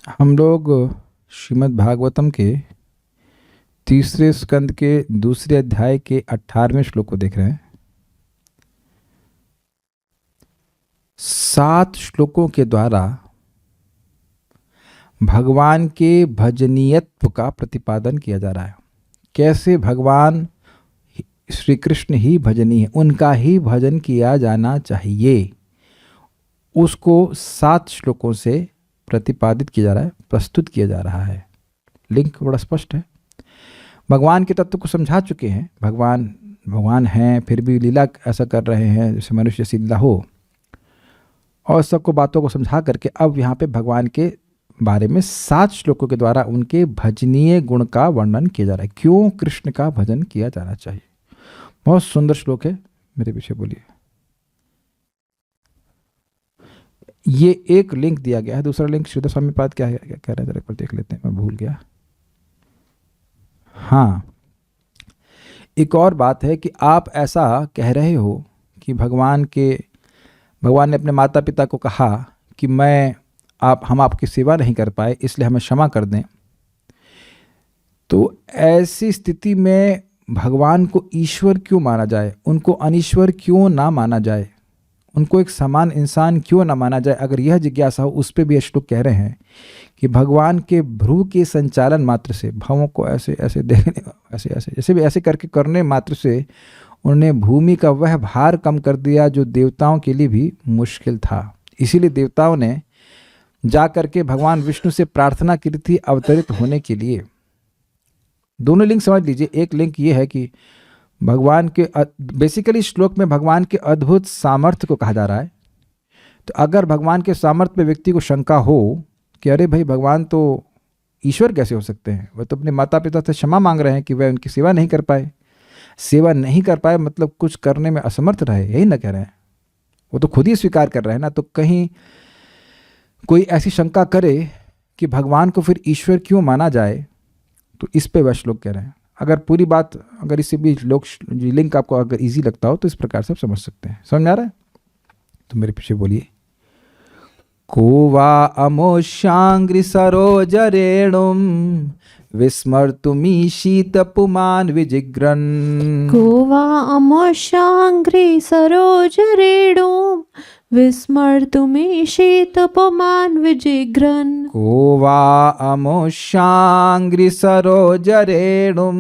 हम लोग श्रीमद् भागवतम के तीसरे स्कंद के दूसरे अध्याय के 18वें श्लोक को देख रहे हैं। 7 श्लोकों के द्वारा भगवान के भजनीयत्व का प्रतिपादन किया जा रहा है। कैसे भगवान श्री कृष्ण ही भजनीय है, उनका ही भजन किया जाना चाहिए, उसको 7 श्लोकों से प्रतिपादित किया जा रहा है, प्रस्तुत किया जा रहा है। लिंक बड़ा स्पष्ट है। भगवान के तत्व को समझा चुके हैं। भगवान हैं, फिर भी लीला ऐसा कर रहे हैं जैसे मनुष्य जैसी लीला हो, और सबको बातों को समझा करके अब यहाँ पे भगवान के बारे में 7 श्लोकों के द्वारा उनके भजनीय गुण का वर्णन किया जा रहा है। क्यों कृष्ण का भजन किया जाना चाहिए। बहुत सुंदर श्लोक है, मेरे पीछे बोलिए। ये एक लिंक दिया गया है, दूसरा लिंक श्रीधर स्वामी पाद क्या है, क्या कह रहे हैं, जरा एक बार देख लेते हैं, मैं भूल गया। हाँ, एक और बात है कि आप ऐसा कह रहे हो कि भगवान ने अपने माता पिता को कहा कि हम आपकी सेवा नहीं कर पाए, इसलिए हमें क्षमा कर दें। तो ऐसी स्थिति में भगवान को ईश्वर क्यों माना जाए, उनको अनीश्वर क्यों ना माना जाए, उनको एक समान इंसान क्यों ना माना जाए। अगर यह जिज्ञासा हो, उस पर भी श्लोक कह रहे हैं कि भगवान के भ्रू के संचालन मात्र से, भावों को ऐसे ऐसे देखने, ऐसे करके करने मात्र से उन्होंने भूमि का वह भार कम कर दिया जो देवताओं के लिए भी मुश्किल था। इसीलिए देवताओं ने जा करके भगवान विष्णु से प्रार्थना की थी अवतरित होने के लिए। दोनों लिंक समझ लीजिए। एक लिंक ये है कि भगवान के बेसिकली श्लोक में भगवान के अद्भुत सामर्थ्य को कहा जा रहा है। तो अगर भगवान के सामर्थ्य पे व्यक्ति को शंका हो कि अरे भाई, भगवान तो ईश्वर कैसे हो सकते हैं, वह तो अपने माता पिता से क्षमा मांग रहे हैं कि वह उनकी सेवा नहीं कर पाए। सेवा नहीं कर पाए मतलब कुछ करने में असमर्थ रहे, यही ना कह रहे हैं। वो तो खुद ही स्वीकार कर रहे हैं ना। तो कहीं कोई ऐसी शंका करे कि भगवान को फिर ईश्वर क्यों माना जाए, तो इस पे वह श्लोक कह रहे हैं। अगर पूरी बात, अगर इससे भी लिंक आपको अगर इजी लगता हो तो इस प्रकार से आप समझ सकते हैं। समझ में आ रहा है? तो मेरे पीछे बोलिए। को वा अमोशांग्रि सरोज रेणुम विस्मर्तुमीशीत पुमान विजिग्रन्। को वा अमोशांग्रि सरोज रेणुम विस्मर्तुमीशीत पुमान विजिग्रन्। को वा अमोशांग्रि सरोज रेणुम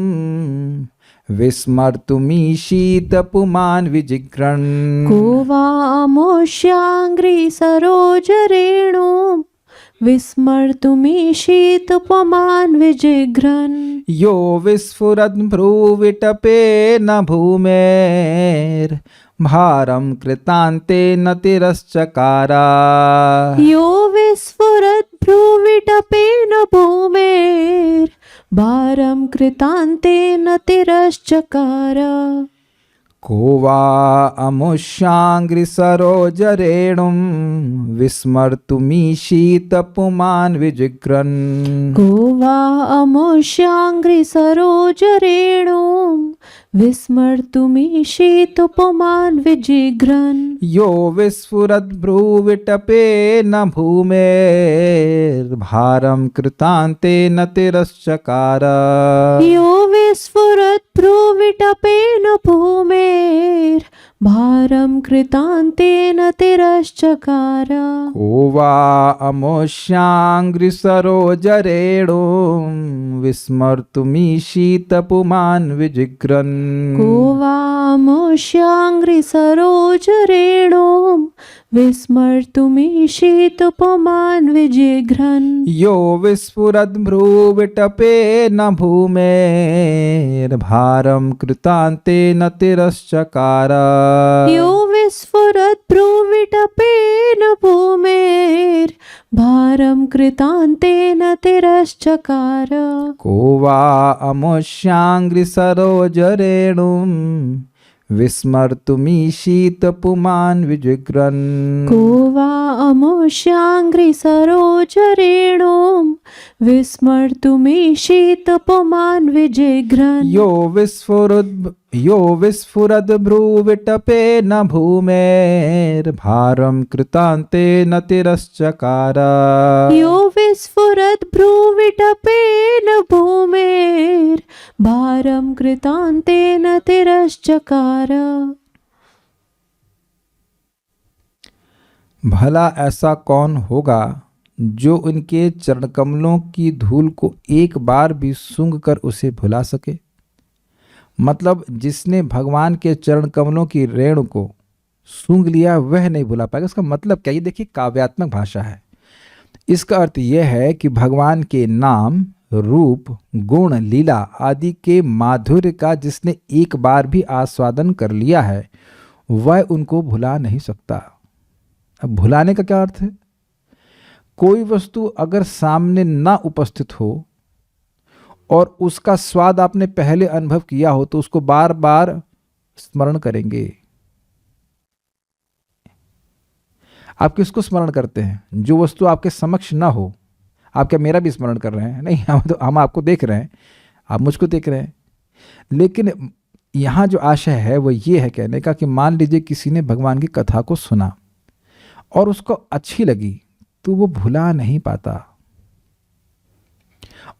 विस्मर्तुमीशीत पुमान विजिग्रन्। को वा अमोशांग्रि सरोज रेणुम विस्मर्तुमीशीत पुमान विजिग्रन्। यो विस्फुरन् भ्रूविटपेन भूमेर् भारं कृतान्तेन तिरश्चकारा। यो विस्फुरत् भ्रूविटपेन भूमेर् भारं कृतान्तेन तिरश्चकार। को वा अमुष्याङ्घ्रि सरोज रेणुं विस्मर्तुमीशीत पुमान् विजिग्रन्। को वा अमुष्याङ्घ्रि सरोज रेणुं विस्मर्तुमीशीत पुमान् विजिग्रन्। यो विस्फुरद् भ्रूविटपेन भूमेर्भारं कृतान्तेन तिरश्चकार। यो विस्फुरद् भ्रूविटपेन भूमेर्भारं कृतान्तेन तिरश्चकार। को वा अमुष्याङ्घ्रि सरोज रेणुं विस्मर्तुमीशीत पुमान् विजिग्रन्। को वा अमुष्याङ्घ्रि सरोज रेणुं विस्मर्तुमीशीत पुमान् विजिग्रन्। यो विस्फुरद् भ्रूविटपेन भूमेर्भारं कृतान्तेन तिरश्चकार। यो विस्फुरद् भ्रूविटपेन भूमेर्भारं कृतान्तेन तिरश्चकार। को वा अमुष्याङ्घ्रि सरोज रेणुं विस्मर्तुमीशीत पुमान् विजिग्रन्। को वा अमुष्याङ्घ्रि सरोज रेणुं विस्मर्तुमीशित पुमान् विजिघ्रन् यो विस्फुरद् भ्रूविटपेन भूमेर्भारं कृतान्तेन तिरश्चकार। यो विस्फुरद् भ्रूविटपेन भूमेर्भारं कृतान्तेन तिरश्चकार। भला ऐसा कौन होगा जो उनके चरण कमलों की धूल को एक बार भी सूंघ कर उसे भुला सके। मतलब जिसने भगवान के चरण कमलों की रेणु को सूंघ लिया वह नहीं भुला पाएगा। इसका मतलब क्या, ये देखिए काव्यात्मक भाषा है। इसका अर्थ यह है कि भगवान के नाम, रूप, गुण, लीला आदि के माधुर्य का जिसने एक बार भी आस्वादन कर लिया है वह उनको भुला नहीं सकता। अब भुलाने का क्या अर्थ है? कोई वस्तु अगर सामने ना उपस्थित हो और उसका स्वाद आपने पहले अनुभव किया हो तो उसको बार बार स्मरण करेंगे। आप किसको स्मरण करते हैं? जो वस्तु आपके समक्ष ना हो। आप क्या मेरा भी स्मरण कर रहे हैं? नहीं, हम आपको देख रहे हैं, आप मुझको देख रहे हैं। लेकिन यहाँ जो आशय है वो ये है कहने का कि मान लीजिए किसी ने भगवान की कथा को सुना और उसको अच्छी लगी तो वो भुला नहीं पाता।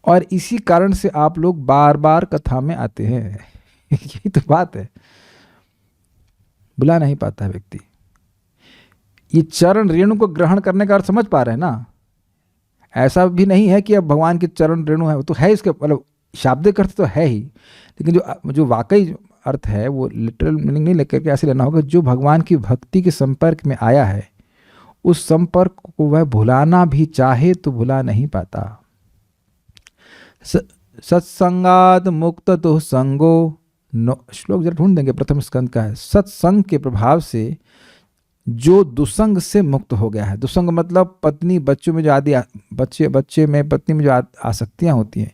और इसी कारण से आप लोग बार बार कथा में आते हैं। यही तो बात है, भुला नहीं पाता है व्यक्ति। ये चरण रेणु को ग्रहण करने का अर्थ समझ पा रहे हैं ना? ऐसा भी नहीं है कि अब भगवान के चरण रेणु है, वो तो है, इसके मतलब शाब्दिक अर्थ तो है ही, लेकिन जो वाकई अर्थ है वो लिटरल मीनिंग नहीं लेकर के ऐसे लेना होगा। जो भगवान की भक्ति के संपर्क में आया है उस संपर्क को वह भुलाना भी चाहे तो भुला नहीं पाता। सत्संगाद मुक्त तो संगो, श्लोक जरा ढूंढ देंगे, प्रथम स्कंद का है। सत्संग के प्रभाव से जो दुसंग से मुक्त हो गया है। दुसंग मतलब पत्नी बच्चों में जो आदि बच्चे में पत्नी में जो आसक्तियां होती हैं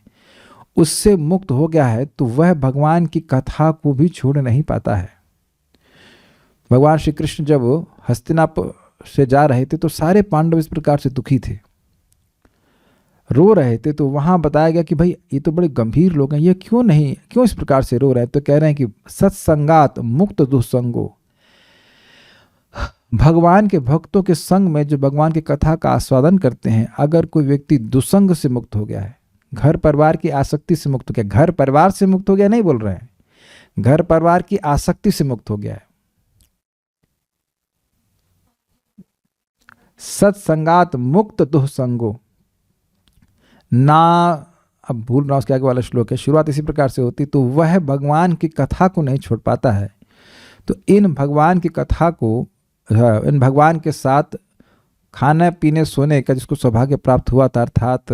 उससे मुक्त हो गया है तो वह भगवान की कथा को भी छोड़ नहीं पाता है। भगवान श्री कृष्ण जब हस्तिनापुर से जा रहे थे तो सारे पांडव इस प्रकार से दुखी थे, रो रहे थे। तो वहां बताया गया कि भाई ये तो बड़े गंभीर लोग हैं, ये क्यों इस प्रकार से रो रहे हैं? तो कह रहे हैं कि सत्संगात मुक्त दुसंगो, भगवान के भक्तों के संग में जो भगवान की कथा का आस्वादन करते हैं, अगर कोई व्यक्ति दुसंग से मुक्त हो गया है, घर परिवार की आसक्ति से मुक्त हो गया, घर परिवार से मुक्त हो गया नहीं बोल रहे हैं, घर परिवार की आसक्ति से मुक्त हो गया है। सत्संगात मुक्त दुसंगो ना, अब भूल रहा हूं उसके आगे वाला श्लोक है, शुरुआत इसी प्रकार से होती, तो वह भगवान की कथा को नहीं छोड़ पाता है। तो इन भगवान की कथा को, इन भगवान के साथ खाने पीने सोने का जिसको सौभाग्य प्राप्त हुआ था, अर्थात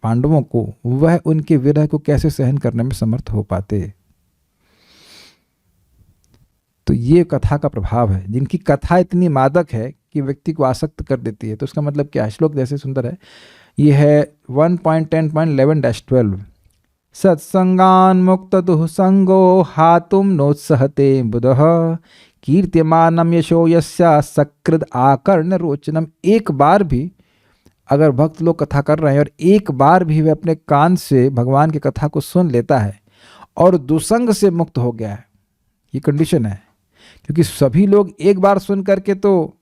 पांडवों को, वह उनके विरह को कैसे सहन करने में समर्थ हो पाते। तो ये कथा का प्रभाव है, जिनकी कथा इतनी मादक है कि व्यक्ति को आसक्त कर देती है। तो इसका मतलब क्या है? श्लोक जैसे सुंदर है, ये है 1.10.11-12। सत्संगान मुक्त दुसंगो हातुम नोत्सहते बुधः कीर्त्यमानम यशो यस्या सकृद आकर्ण रोचनम। एक बार भी अगर भक्त लोग कथा कर रहे हैं और एक बार भी वह अपने कान से भगवान की कथा को सुन लेता है और दुसंग से मुक्त हो गया है, ये कंडीशन है। क्योंकि सभी लोग एक बार सुन करके तो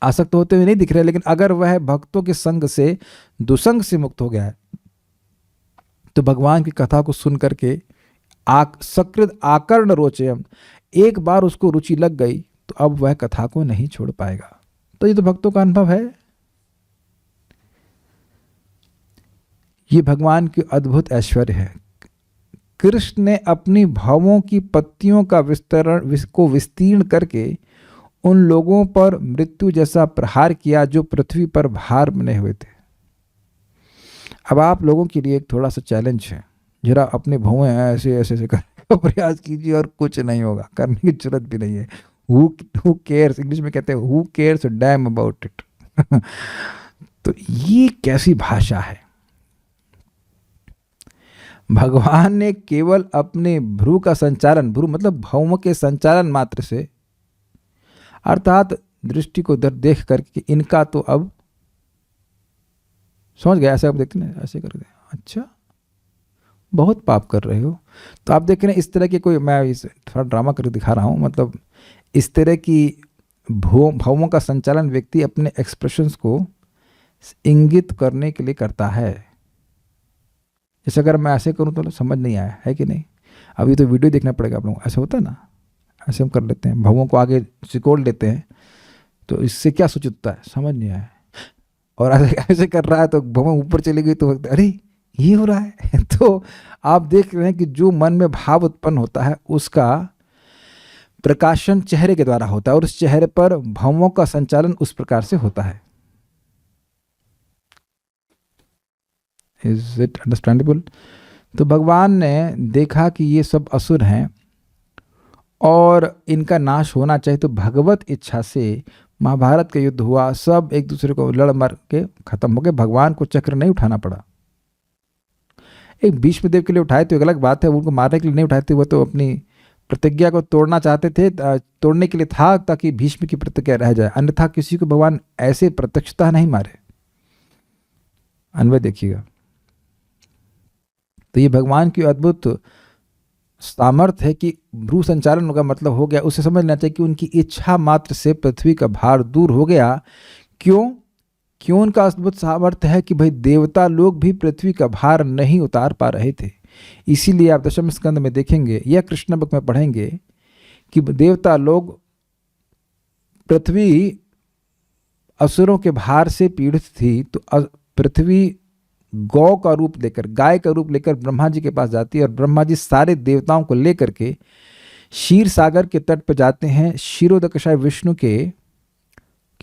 आसक्त होते हुए नहीं दिख रहे, लेकिन अगर वह भक्तों के संग से दुसंग से मुक्त हो गया है तो भगवान की कथा को सुन करके सकृद आकर्ण रोचयम, एक बार उसको रुचि लग गई तो अब वह कथा को नहीं छोड़ पाएगा। तो ये तो भक्तों का अनुभव है। ये भगवान की अद्भुत ऐश्वर्य है। कृष्ण ने अपनी भावों की पत्तियों का विस्तीर्ण करके उन लोगों पर मृत्यु जैसा प्रहार किया जो पृथ्वी पर भार बने हुए थे। अब आप लोगों के लिए एक थोड़ा सा चैलेंज है, जरा अपने भौएं ऐसे ऐसे ऐसे करने का प्रयास कीजिए और कुछ नहीं होगा, करने की जरूरत भी नहीं है। हु केयर्स, इंग्लिश में कहते हैं who cares damn about it. तो ये कैसी भाषा है? भगवान ने केवल अपने भ्रू का संचालन, भ्रू मतलब भौम के संचालन मात्र से, अर्थात दृष्टि को देख करके इनका तो अब समझ गए? ऐसे आप देखते हैं, ऐसे कर दे, अच्छा बहुत पाप कर रहे हो। तो आप देख रहे हैं इस तरह के कोई, मैं इस थोड़ा ड्रामा करके दिखा रहा हूँ, मतलब इस तरह की भावों का संचालन व्यक्ति अपने एक्सप्रेशंस को इंगित करने के लिए करता है। जैसे अगर मैं ऐसे करूँ तो समझ नहीं आया है कि नहीं? अभी तो वीडियो देखना पड़ेगा आप लोगों को। ऐसे होता है ना, ऐसे हम कर लेते हैं, भावों को आगे सिकोड़ लेते हैं, तो इससे क्या सूचित होता है समझ नहीं आया। और ऐसे ऐसे कर रहा है तो भावों ऊपर चली गई तो अरे ये हो रहा है। तो आप देख रहे हैं कि जो मन में भाव उत्पन्न होता है उसका प्रकाशन चेहरे के द्वारा होता है, और उस चेहरे पर भावों का संचालन उस प्रकार से होता है। Is it understandable? तो भगवान ने देखा कि ये सब असुर हैं और इनका नाश होना चाहिए, तो भगवत इच्छा से महाभारत का युद्ध हुआ, सब एक दूसरे को लड़ मर के खत्म हो गए, भगवान को चक्र नहीं उठाना पड़ा। एक भीष्म देव के लिए उठाए तो एक अलग बात है, उनको मारने के लिए नहीं उठाए थे, वो तो अपनी प्रतिज्ञा को तोड़ना चाहते थे, तोड़ने के लिए था ताकि भीष्म की प्रतिज्ञा रह जाए, अन्यथा किसी को भगवान ऐसे प्रत्यक्षता नहीं मारे। अन्वय देखिएगा। तो ये भगवान की अद्भुत सामर्थ्य है कि भ्रू संचालन का मतलब हो गया, उसे समझना चाहिए कि उनकी इच्छा मात्र से पृथ्वी का भार दूर हो गया। क्यों उनका अद्भुत सामर्थ्य है कि भाई देवता लोग भी पृथ्वी का भार नहीं उतार पा रहे थे। इसीलिए आप दशम स्कंद में देखेंगे या कृष्ण बुक में पढ़ेंगे कि देवता लोग, पृथ्वी असुरों के भार से पीड़ित थी, तो पृथ्वी गौ का रूप लेकर, गाय का रूप लेकर ब्रह्मा जी के पास जाती है, और ब्रह्मा जी सारे देवताओं को लेकर के क्षीर सागर के तट पर जाते हैं क्षीरोदकशाय विष्णु की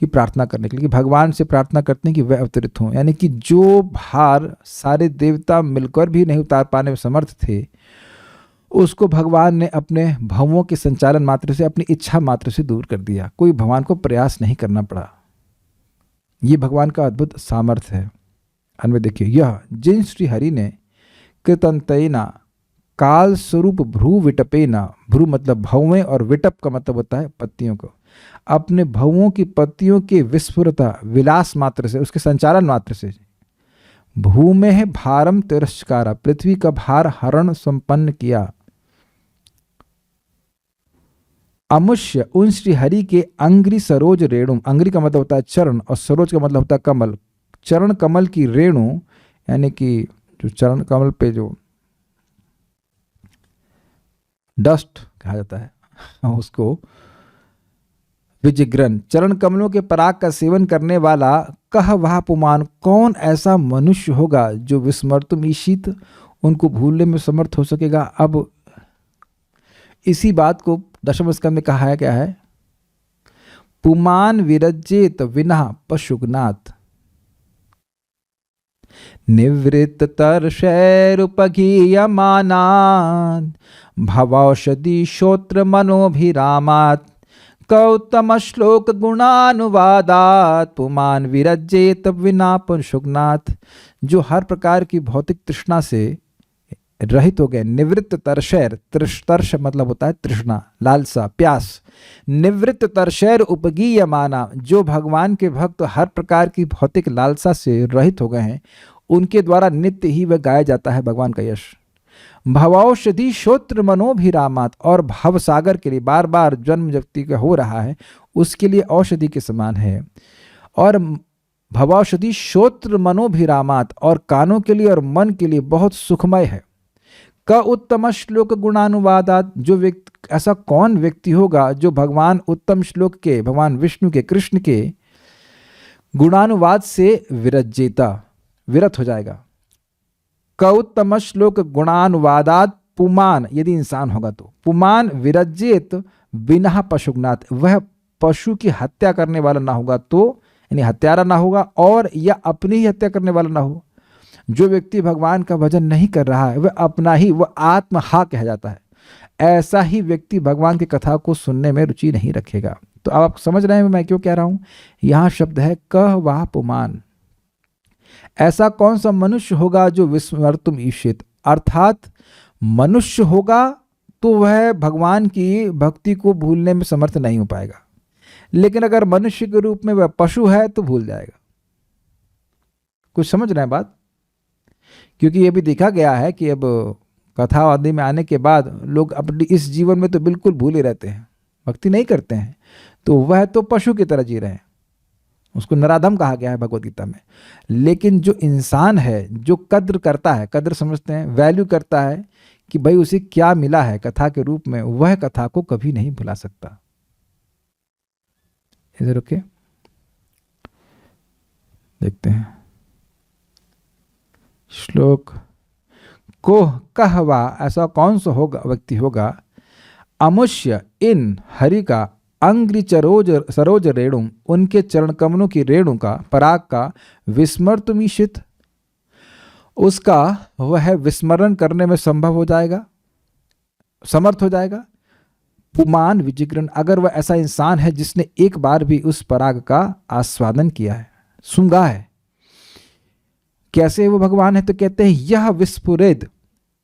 प्रार्थना करने के लिए, कि भगवान से प्रार्थना करते हैं कि वह अवतरित हों। यानी कि जो भार सारे देवता मिलकर भी नहीं उतार पाने में समर्थ थे, उसको भगवान ने अपने भावों के संचालन मात्र से, अपनी इच्छा मात्र से दूर कर दिया। कोई भगवान को प्रयास नहीं करना पड़ा। ये भगवान का अद्भुत सामर्थ्य है। अन्वय देखिए, यह जिन श्री हरि ने कृतंतयना काल स्वरूप भ्रू विटपेना, भ्रू मतलब भौवें और विटप का मतलब होता है पत्तियों को, अपने भवों की पत्तियों के विस्फुरता विलास मात्र से, उसके संचालन मात्र से, भूमे है भारम तिरस्कारा, पृथ्वी का भार हरण संपन्न किया। अमुष्य उन श्री हरि के अंग्री सरोज रेणु, अंग्री का मतलब होता है चरण और सरोज का मतलब होता है कमल, चरण कमल की रेणु, यानी कि जो चरण कमल पे जो डस्ट कहा जाता है उसको विजिग्रन, चरण कमलों के पराग का सेवन करने वाला, कह वह पुमान, कौन ऐसा मनुष्य होगा जो विस्मर्तुम ईशित, उनको भूलने में समर्थ हो सकेगा। अब इसी बात को दशम स्कंद में कहा है, क्या है? पुमान विरजेत विना पशुगनाथ, निवृत्त तरशैरुपगीयमानात् भवौषधि श्रोत्र मनोभिरामात् गौतम श्लोक गुणानुवादात् पुमान विरजेत विना पशुगनाथ, जो हर प्रकार की भौतिक तृष्णा से रहित हो गए। निवृत्त तरशैर, तर्श मतलब होता है तृष्णा, लालसा, प्यास। निवृत्त तरशैर उपगीयमाना, जो भगवान के भक्त हर प्रकार की भौतिक लालसा से रहित हो गए हैं, उनके द्वारा नित्य ही वह गाया जाता है भगवान का यश। भवौषधि श्रोत्र मनोभिरामात, और भव सागर के लिए बार बार जन्म व्यक्ति का हो रहा है, उसके लिए औषधि के समान है। और भवौषधि श्रोत्र मनोभिरामात, और कानों के लिए और मन के लिए बहुत सुखमय है। क उत्तम श्लोक गुणानुवादात, जो व्यक्ति, ऐसा कौन व्यक्ति होगा जो भगवान उत्तम श्लोक के, भगवान विष्णु के, कृष्ण के गुणानुवाद से विरत हो जाएगा। क उत्तम श्लोक गुणानुवादात पुमान, यदि इंसान होगा तो, पुमान विरजेत बिना पशुगनाथ, वह पशु की हत्या करने वाला ना होगा तो, यानी हत्यारा ना होगा, और या अपनी ही हत्या करने वाला ना हो। जो व्यक्ति भगवान का भजन नहीं कर रहा है वह अपना ही, वह आत्महा कहा जाता है। ऐसा ही व्यक्ति भगवान की कथा को सुनने में रुचि नहीं रखेगा। तो अब आप समझ रहे हैं मैं क्यों कह रहा हूं? यहां शब्द है कह वाह पुमान, ऐसा कौन सा मनुष्य होगा जो विस्मर्तुम ईशित, अर्थात मनुष्य होगा तो वह भगवान की भक्ति को भूलने में समर्थ नहीं हो पाएगा, लेकिन अगर मनुष्य के रूप में वह पशु है तो भूल जाएगा। कुछ समझ रहे हैं बात? क्योंकि ये भी देखा गया है कि अब कथा आदि में आने के बाद लोग अपनी इस जीवन में तो बिल्कुल भूले रहते हैं, भक्ति नहीं करते हैं, तो वह तो पशु की तरह जी रहे हैं। उसको नराधम कहा गया है भगवद गीता में। लेकिन जो इंसान है, जो कद्र करता है, कद्र समझते हैं, वैल्यू करता है कि भाई उसे क्या मिला है कथा के रूप में, वह कथा को कभी नहीं भुला सकता। इधर ओके, देखते हैं श्लोक को कहवा, ऐसा कौन सा होगा व्यक्ति होगा, अमुष्य इन हरि का अंग्रि सरोज रेणु, उनके चरण कमलों की रेणु का, पराग का विस्मर्तुमीशित, उसका वह विस्मरण करने में संभव हो जाएगा, समर्थ हो जाएगा। पुमान विजिग्रन, अगर वह ऐसा इंसान है जिसने एक बार भी उस पराग का आस्वादन किया है, सूंघा है। कैसे वो भगवान है? तो कहते हैं यह विस्फुरित,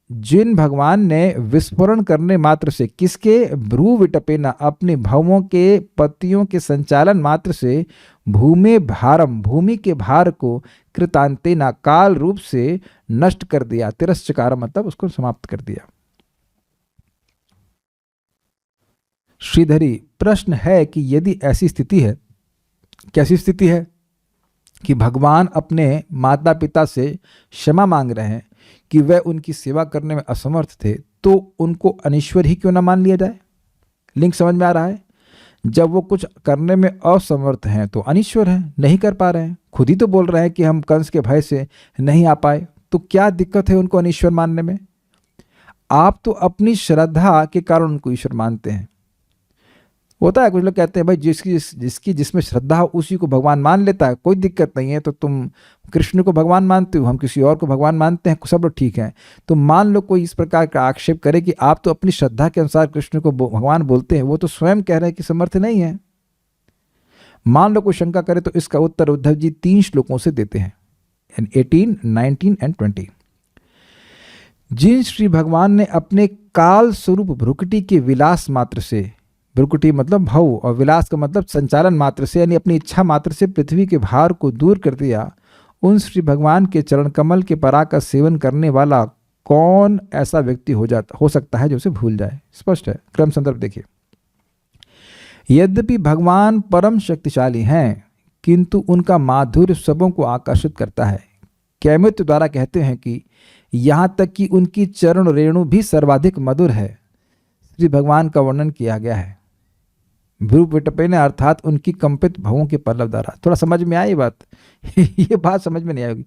जिन भगवान ने विस्फोरण करने मात्र से, किसके? भ्रू विटपेना, अपने भवों के पतियों के संचालन मात्र से, भूमि भारम, भूमि के भार को, कृतांतेना, काल रूप से नष्ट कर दिया। तिरस्चकार मतलब उसको समाप्त कर दिया। श्रीधरी, प्रश्न है कि यदि ऐसी स्थिति है, कैसी स्थिति है कि भगवान अपने माता पिता से क्षमा मांग रहे हैं कि वह उनकी सेवा करने में असमर्थ थे, तो उनको अनीश्वर ही क्यों ना मान लिया जाए? लिंक समझ में आ रहा है? जब वो कुछ करने में असमर्थ हैं तो अनीश्वर हैं, नहीं कर पा रहे हैं। खुद ही तो बोल रहे हैं कि हम कंस के भय से नहीं आ पाए, तो क्या दिक्कत है उनको अनीश्वर मानने में? आप तो अपनी श्रद्धा के कारण उनको ईश्वर मानते हैं। होता है कुछ लोग कहते हैं भाई जिसकी जिसमें श्रद्धा हो उसी को भगवान मान लेता है, कोई दिक्कत नहीं है। तो तुम कृष्ण को भगवान मानते हो, हम किसी और को भगवान मानते हैं, सब लोग ठीक हैं। तो मान लो कोई इस प्रकार का आक्षेप करे कि आप तो अपनी श्रद्धा के अनुसार कृष्ण को भगवान बोलते हैं, वो तो स्वयं कह रहे हैं कि समर्थ नहीं है। मान लो कोई शंका करे तो इसका उत्तर उद्धव जी 3 श्लोकों से देते हैं, 18, 19 एंड 20। जिन श्री भगवान ने अपने काल स्वरूप भ्रुकुटी के विलास मात्र से, भ्रुकुटी मतलब भव और विलास का मतलब संचालन मात्र से, यानी अपनी इच्छा मात्र से पृथ्वी के भार को दूर कर दिया, उन श्री भगवान के चरण कमल के पराग का सेवन करने वाला कौन ऐसा व्यक्ति हो सकता है जो उसे भूल जाए? स्पष्ट है, क्रम संदर्भ देखिए। यद्यपि भगवान परम शक्तिशाली हैं, किंतु उनका माधुर्य सबों को आकर्षित करता है। कैमित्य द्वारा कहते हैं कि यहाँ तक कि उनकी चरण रेणु भी सर्वाधिक मधुर है। श्री भगवान का वर्णन किया गया है भ्रू विटपेन, अर्थात उनकी कंपित भवों के पल्लव द्वारा। थोड़ा समझ में आई बात? ये बात समझ में नहीं आएगी।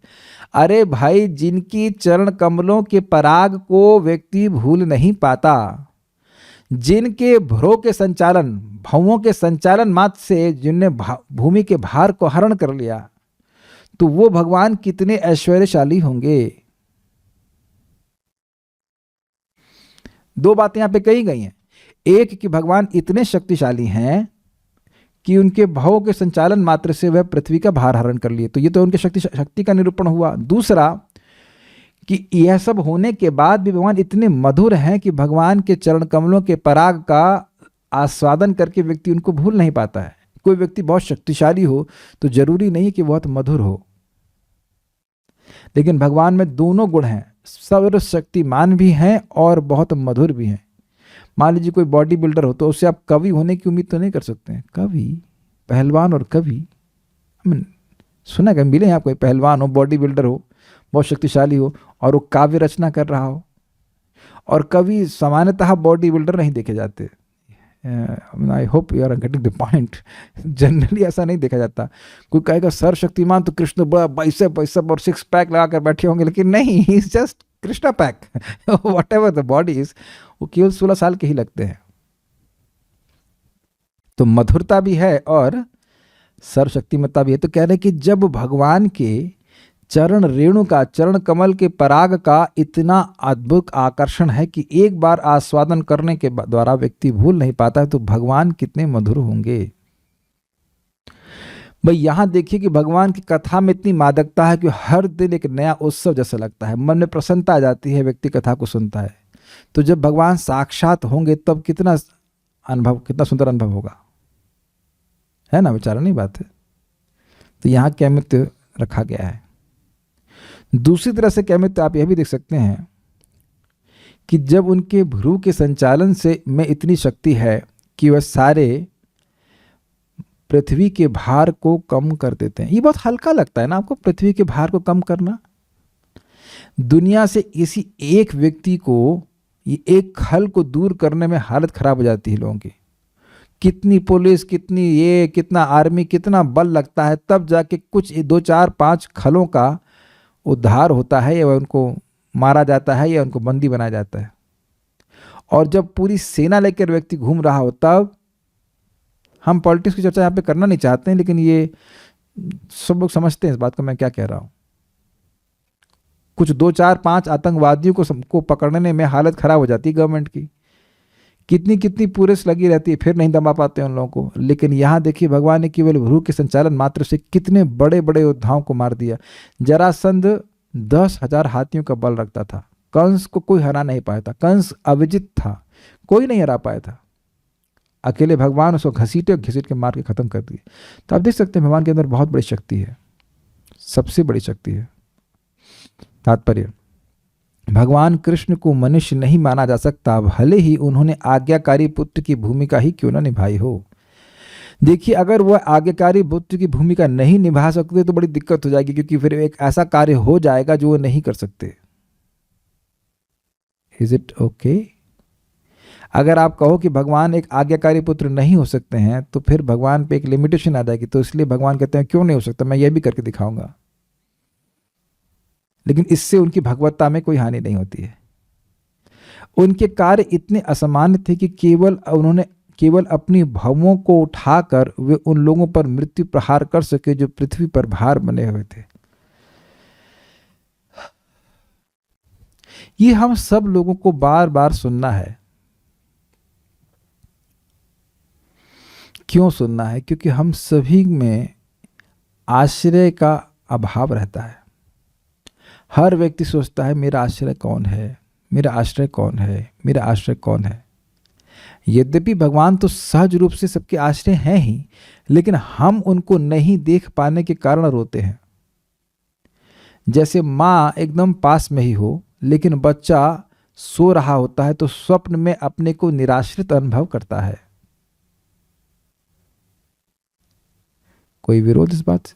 अरे भाई, जिनकी चरण कमलों के पराग को व्यक्ति भूल नहीं पाता, जिनके भ्रो के संचालन, भवों के संचालन मात्र से जिनने भूमि के भार को हरण कर लिया, तो वो भगवान कितने ऐश्वर्यशाली होंगे। 2 बातें यहां पे कही गई हैं। एक कि भगवान इतने शक्तिशाली हैं कि उनके भावों के संचालन मात्र से वह पृथ्वी का भार हरण कर लिए, तो ये तो उनके शक्ति का निरूपण हुआ। दूसरा कि यह सब होने के बाद भी भगवान इतने मधुर हैं कि भगवान के चरण कमलों के पराग का आस्वादन करके व्यक्ति उनको भूल नहीं पाता है। कोई व्यक्ति बहुत शक्तिशाली हो तो जरूरी नहीं कि बहुत मधुर हो, लेकिन भगवान में दोनों गुण हैं, सर्वशक्तिमान भी हैं और बहुत मधुर भी हैं। मान लीजिए कोई बॉडी बिल्डर हो तो उससे आप कवि होने की उम्मीद तो नहीं कर सकते हैं। कवि, पहलवान और कवि, सुना क्या मिले हैं आप? कोई पहलवान हो, बॉडी बिल्डर हो, बहुत शक्तिशाली हो और वो काव्य रचना कर रहा हो। और कवि सामान्यतः बॉडी बिल्डर नहीं देखे जाते। I hope you are getting the point. Generally ऐसा नहीं देखा जाता। कोई कहेगा सर्वशक्तिमान तो कृष्ण बड़ा बाइसेप और 6 पैक लगा कर बैठे होंगे, लेकिन नहीं, he is just Krishna pack. What ever the body is, वो केवल 16 साल के ही लगते हैं। तो मधुरता भी है और सर्वशक्तिमत्ता भी है। तो कह रहे कि जब भगवान के चरण रेणु का, चरण कमल के पराग का इतना अद्भुत आकर्षण है कि एक बार आस्वादन करने के द्वारा व्यक्ति भूल नहीं पाता है, तो भगवान कितने मधुर होंगे। भाई यहां देखिए कि भगवान की कथा में इतनी मादकता है कि हर दिन एक नया उत्सव जैसा लगता है, मन में प्रसन्नता आ जाती है, व्यक्ति कथा को सुनता है। तो जब भगवान साक्षात होंगे तब कितना सुंदर अनुभव होगा, है ना? विचारा नहीं बात है। तो यहाँ कैमित्य रखा गया है। दूसरी तरह से कहमें तो आप यह भी देख सकते हैं कि जब उनके भ्रू के संचालन से में इतनी शक्ति है कि वह सारे पृथ्वी के भार को कम कर देते हैं। ये बहुत हल्का लगता है ना आपको, पृथ्वी के भार को कम करना। दुनिया से किसी एक व्यक्ति को, ये एक खल को दूर करने में हालत खराब हो जाती है लोगों की। कितनी पुलिस, कितनी ये, कितना आर्मी, कितना बल लगता है, तब जाके कुछ 2 4 5 खलों का उद्धार होता है, या उनको मारा जाता है या उनको बंदी बनाया जाता है। और जब पूरी सेना लेकर व्यक्ति घूम रहा हो, तब हम पॉलिटिक्स की चर्चा यहाँ पे करना नहीं चाहते हैं, लेकिन ये सब लोग समझते हैं इस बात को मैं क्या कह रहा हूँ। कुछ 2 4 5 आतंकवादियों को पकड़ने में हालत खराब हो जाती है गवर्नमेंट की। कितनी पुलिस लगी रहती है, फिर नहीं दबा पाते उन लोगों को। लेकिन यहाँ देखिए, भगवान ने केवल भ्रू के संचालन मात्र से कितने बड़े बड़े योद्धाओं को मार दिया। जरासंध 10,000 हाथियों का बल रखता था, कंस को कोई हरा नहीं पाया था। कंस अविजित था, कोई नहीं हरा पाया था। अकेले भगवान उसको घसीट के मार के खत्म कर दिए। तो आप देख सकते हैं भगवान के अंदर बहुत बड़ी शक्ति है, सबसे बड़ी शक्ति है। तात्पर्य, भगवान कृष्ण को मनुष्य नहीं माना जा सकता, भले ही उन्होंने आज्ञाकारी पुत्र की भूमिका ही क्यों न निभाई हो। देखिए, अगर वह आज्ञाकारी पुत्र की भूमिका नहीं निभा सकते तो बड़ी दिक्कत हो जाएगी, क्योंकि फिर एक ऐसा कार्य हो जाएगा जो वो नहीं कर सकते। Is it okay? अगर आप कहो कि भगवान एक आज्ञाकारी पुत्र नहीं हो सकते हैं, तो फिर भगवान पे एक लिमिटेशन आ जाएगी। तो इसलिए भगवान कहते हैं क्यों नहीं हो सकता, मैं यह भी करके दिखाऊंगा। लेकिन इससे उनकी भगवत्ता में कोई हानि नहीं होती है। उनके कार्य इतने असामान्य थे कि उन्होंने केवल अपनी भवों को उठाकर वे उन लोगों पर मृत्यु प्रहार कर सके जो पृथ्वी पर भार बने हुए थे। ये हम सब लोगों को बार बार सुनना है। क्यों सुनना है? क्योंकि हम सभी में आश्रय का अभाव रहता है। हर व्यक्ति सोचता है मेरा आश्रय कौन है, मेरा आश्रय कौन है, मेरा आश्रय कौन है। यद्यपि भगवान तो सहज रूप से सबके आश्रय हैं ही, लेकिन हम उनको नहीं देख पाने के कारण रोते हैं। जैसे माँ एकदम पास में ही हो, लेकिन बच्चा सो रहा होता है तो स्वप्न में अपने को निराश्रित अनुभव करता है। कोई विरोध इस बात से?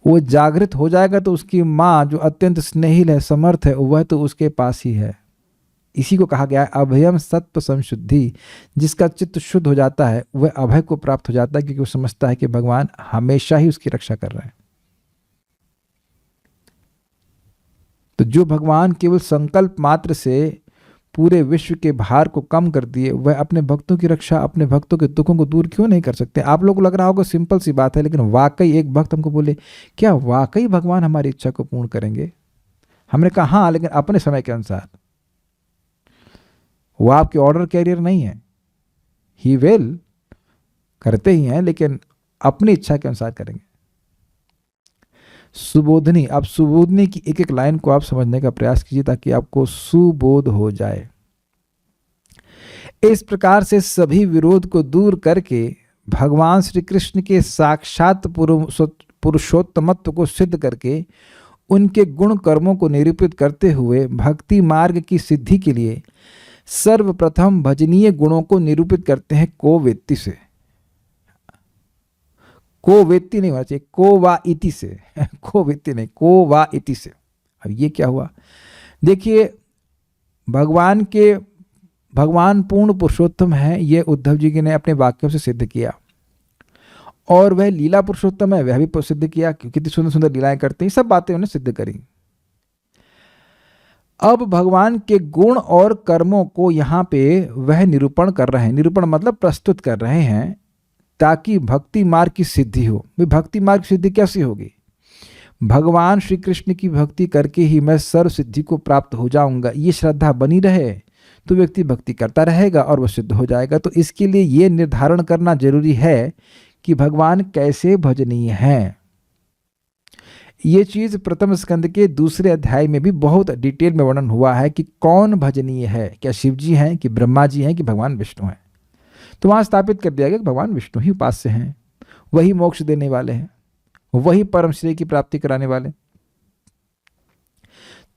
वो जागृत हो जाएगा तो उसकी माँ जो अत्यंत स्नेहिल है, समर्थ है, वह तो उसके पास ही है। इसी को कहा गया है अभयम सत्व संशुद्धि। जिसका चित्त शुद्ध हो जाता है वह अभय को प्राप्त हो जाता है, क्योंकि वो समझता है कि भगवान हमेशा ही उसकी रक्षा कर रहे हैं। तो जो भगवान केवल संकल्प मात्र से पूरे विश्व के भार को कम कर दिए, वह अपने भक्तों की रक्षा, अपने भक्तों के दुखों को दूर क्यों नहीं कर सकते? आप लोगों को लग रहा होगा सिंपल सी बात है, लेकिन वाकई एक भक्त हमको बोले क्या वाकई भगवान हमारी इच्छा को पूर्ण करेंगे? हमने कहा हाँ, लेकिन अपने समय के अनुसार। वो आपके ऑर्डर कैरियर नहीं है, ही विल करते ही हैं, लेकिन अपनी इच्छा के अनुसार करेंगे। सुबोधनी, आप सुबोधनी की एक एक लाइन को आप समझने का प्रयास कीजिए ताकि आपको सुबोध हो जाए। इस प्रकार से सभी विरोध को दूर करके भगवान श्री कृष्ण के साक्षात पुरुषोत्तमत्व को सिद्ध करके उनके गुण कर्मों को निरूपित करते हुए भक्ति मार्ग की सिद्धि के लिए सर्वप्रथम भजनीय गुणों को निरूपित करते हैं को वेत्ति से। को वेत्ति नहीं होना चाहिए, को वा इति से। को वेत्ति नहीं, को वा इति से। अब ये क्या हुआ? देखिए, भगवान पूर्ण पुरुषोत्तम है, ये उद्धव जी ने अपने वाक्यों से सिद्ध किया। और वह लीला पुरुषोत्तम है, वह भी सिद्ध किया, क्योंकि कितनी सुंदर सुंदर लीलाएं करते हैं। सब बातें उन्होंने सिद्ध करी। अब भगवान के गुण और कर्मों को यहाँ पे वह निरूपण कर रहे हैं। निरूपण मतलब प्रस्तुत कर रहे हैं, ताकि भक्ति मार्ग की सिद्धि हो। भाई, भक्ति मार्ग की सिद्धि कैसे होगी? भगवान श्री कृष्ण की भक्ति करके ही मैं सर्व सिद्धि को प्राप्त हो जाऊंगा, ये श्रद्धा बनी रहे तो व्यक्ति भक्ति करता रहेगा और वह सिद्ध हो जाएगा। तो इसके लिए ये निर्धारण करना जरूरी है कि भगवान कैसे भजनीय हैं। ये चीज प्रथम स्कंद के दूसरे अध्याय में भी बहुत डिटेल में वर्णन हुआ है कि कौन भजनीय है, क्या शिव जी हैं, कि ब्रह्मा जी हैं, कि भगवान विष्णु हैं। तो वहां स्थापित कर दिया गया कि भगवान विष्णु ही उपास्य हैं, वही मोक्ष देने वाले हैं, वही परम श्रेय की प्राप्ति कराने वाले।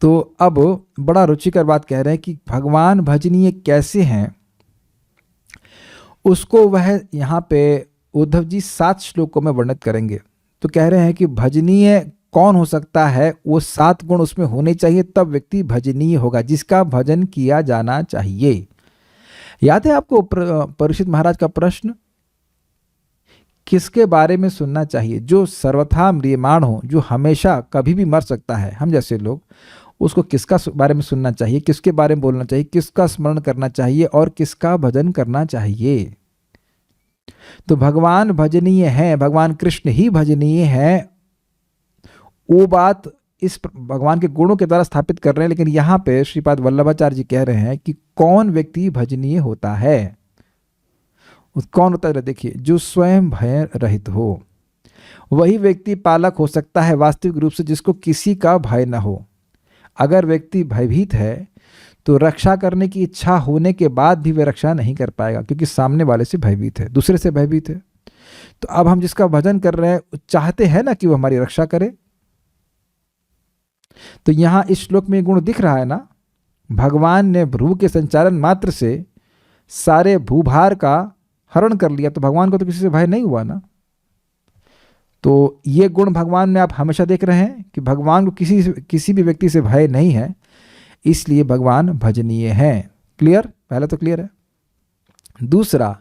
तो अब बड़ा रुचिकर बात कह रहे हैं कि भगवान भजनीय कैसे हैं, उसको वह यहाँ पे उद्धव जी 7 श्लोकों में वर्णित करेंगे। तो कह रहे हैं कि भजनीय कौन हो सकता है, वो 7 गुण उसमें होने चाहिए, तब व्यक्ति भजनीय होगा, जिसका भजन किया जाना चाहिए। याद है आपको परीक्षित महाराज का प्रश्न, किसके बारे में सुनना चाहिए? जो सर्वथा म्रियमाण हो, जो हमेशा कभी भी मर सकता है, हम जैसे लोग, उसको किसका बारे में सुनना चाहिए, किसके बारे में बोलना चाहिए, किसका स्मरण करना चाहिए और किसका भजन करना चाहिए? तो भगवान भजनीय है, भगवान कृष्ण ही भजनीय है। वो बात इस भगवान के गुणों के द्वारा स्थापित कर रहे हैं, लेकिन यहाँ पे श्रीपाद वल्लभाचार्य जी कह रहे हैं कि कौन व्यक्ति भजनीय होता है। कौन होता है? देखिए, जो स्वयं भय रहित हो, वही व्यक्ति पालक हो सकता है वास्तविक रूप से, जिसको किसी का भय न हो। अगर व्यक्ति भयभीत है तो रक्षा करने की इच्छा होने के बाद भी वह रक्षा नहीं कर पाएगा, क्योंकि सामने वाले से भयभीत है, दूसरे से भयभीत है। तो अब हम जिसका भजन कर रहे हैं चाहते हैं ना कि वो हमारी रक्षा करे। तो यहां इस श्लोक में गुण दिख रहा है ना, भगवान ने भ्रू के संचालन मात्र से सारे भूभार का हरण कर लिया, तो भगवान को तो किसी से भय नहीं हुआ ना। तो ये गुण भगवान में आप हमेशा देख रहे हैं कि भगवान को किसी भी व्यक्ति से भय नहीं है, इसलिए भगवान भजनीय हैं। क्लियर? पहला तो क्लियर है। दूसरा,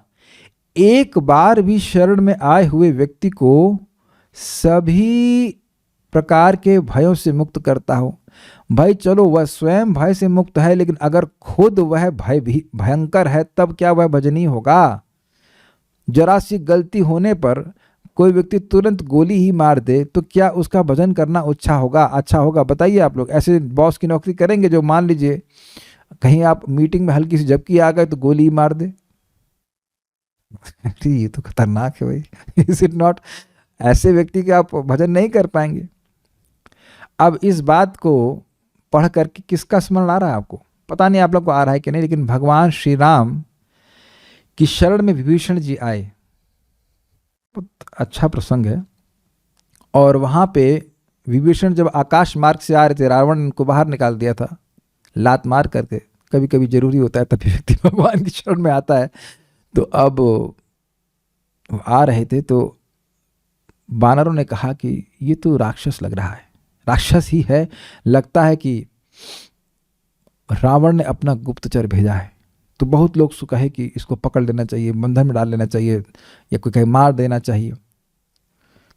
एक बार भी शरण में आए हुए व्यक्ति को सभी प्रकार के भयों से मुक्त करता हो। भाई चलो वह स्वयं भय से मुक्त है, लेकिन अगर खुद वह भय भी भयंकर है, तब क्या वह भजनीय होगा? जरा सी गलती होने पर कोई व्यक्ति तुरंत गोली ही मार दे, तो क्या उसका भजन करना अच्छा होगा? बताइए आप लोग। ऐसे बॉस की नौकरी करेंगे जो, मान लीजिए कहीं आप मीटिंग में हल्की सी झपकी आ गए तो गोली ही मार दे? ये तो खतरनाक है भाई। Is it not? ऐसे व्यक्ति के आप भजन नहीं कर पाएंगे। अब इस बात को पढ़ करके किसका स्मरण आ रहा है आपको? पता नहीं आप लोग को आ रहा है कि नहीं, लेकिन भगवान श्री राम की शरण में विभीषण जी आए। बहुत अच्छा प्रसंग है। और वहाँ पे विभीषण जब आकाश मार्ग से आ रहे थे, रावण उनको बाहर निकाल दिया था लात मार करके। कभी कभी जरूरी होता है, तभी व्यक्ति भगवान की शरण में आता है। तो अब आ रहे थे तो वानरों ने कहा कि ये तो राक्षस लग रहा है, राक्षस ही है, लगता है कि रावण ने अपना गुप्तचर भेजा है। तो बहुत लोग कहे कि इसको पकड़ लेना चाहिए, बंधन में डाल लेना चाहिए, या कोई कहे मार देना चाहिए।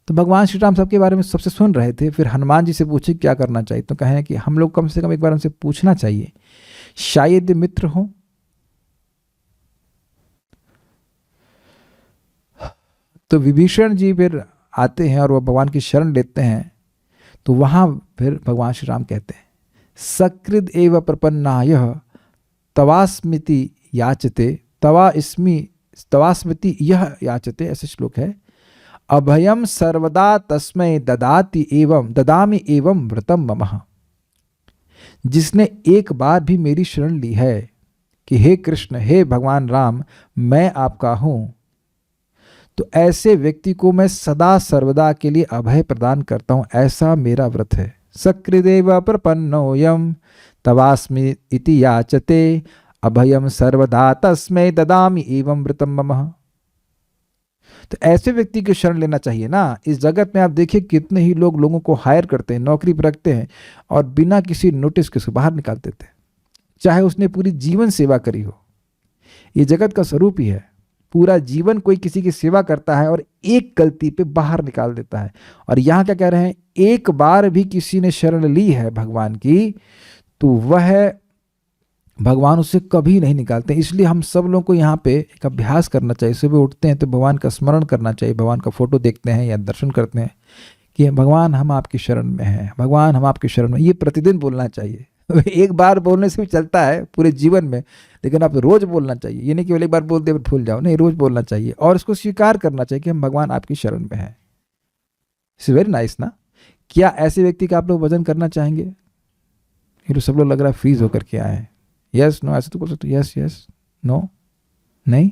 तो भगवान श्री राम सबके बारे में सबसे सुन रहे थे। फिर हनुमान जी से पूछे क्या करना चाहिए, तो कहें कि हम लोग कम से कम एक बार उनसे पूछना चाहिए, शायद मित्र हो। तो विभीषण जी फिर आते हैं और वह भगवान की शरण लेते हैं। तो वहां फिर भगवान श्री राम कहते हैं, सकृद एव प्रपन्नाय तवास्मिति याचते तवास्मिति यह याचते, ऐसे श्लोक है। अभयम सर्वदा तस्मै ददामि एवं व्रतम ममः। जिसने एक बार भी मेरी शरण ली है कि हे कृष्ण, हे भगवान राम, मैं आपका हूं, तो ऐसे व्यक्ति को मैं सदा सर्वदा के लिए अभय प्रदान करता हूं, ऐसा मेरा व्रत है। सकृदेव प्रपन्नोयम तवास्मि इति याचते अभयम सर्वदा तस्मै ददामि एवं व्रतम ममः। तो ऐसे व्यक्ति की शरण लेना चाहिए ना। इस जगत में आप देखिए कितने ही लोगों को हायर करते हैं, नौकरी पर रखते हैं और बिना किसी नोटिस के बाहर निकाल देते हैं, चाहे उसने पूरी जीवन सेवा करी हो। ये जगत का स्वरूप ही है। पूरा जीवन कोई किसी की सेवा करता है और एक गलती पे बाहर निकाल देता है। और यहाँ क्या कह रहे हैं, एक बार भी किसी ने शरण ली है भगवान की, तो वह भगवान उससे कभी नहीं निकालते। इसलिए हम सब लोगों को यहाँ पे एक अभ्यास करना चाहिए। सुबह उठते हैं तो भगवान का स्मरण करना चाहिए, भगवान का फोटो देखते हैं या दर्शन करते हैं कि भगवान हम आपकी शरण में हैं, भगवान हम आपकी शरण में। ये प्रतिदिन बोलना चाहिए। एक बार बोलने से भी चलता है पूरे जीवन में, लेकिन आप रोज बोलना चाहिए। ये नहीं केवल एक बार बोल दे भूल जाओ, नहीं, रोज बोलना चाहिए और इसको स्वीकार करना चाहिए कि हम भगवान आपकी शरण में हैं। इट्स वेरी नाइस ना। क्या ऐसे व्यक्ति का आप लोग भजन करना चाहेंगे? ये तो सब लोग लग रहा है फ्रीज होकर के आए हैं। यस नो, ऐसे तो बोल सकते, यस यस नो, नहीं,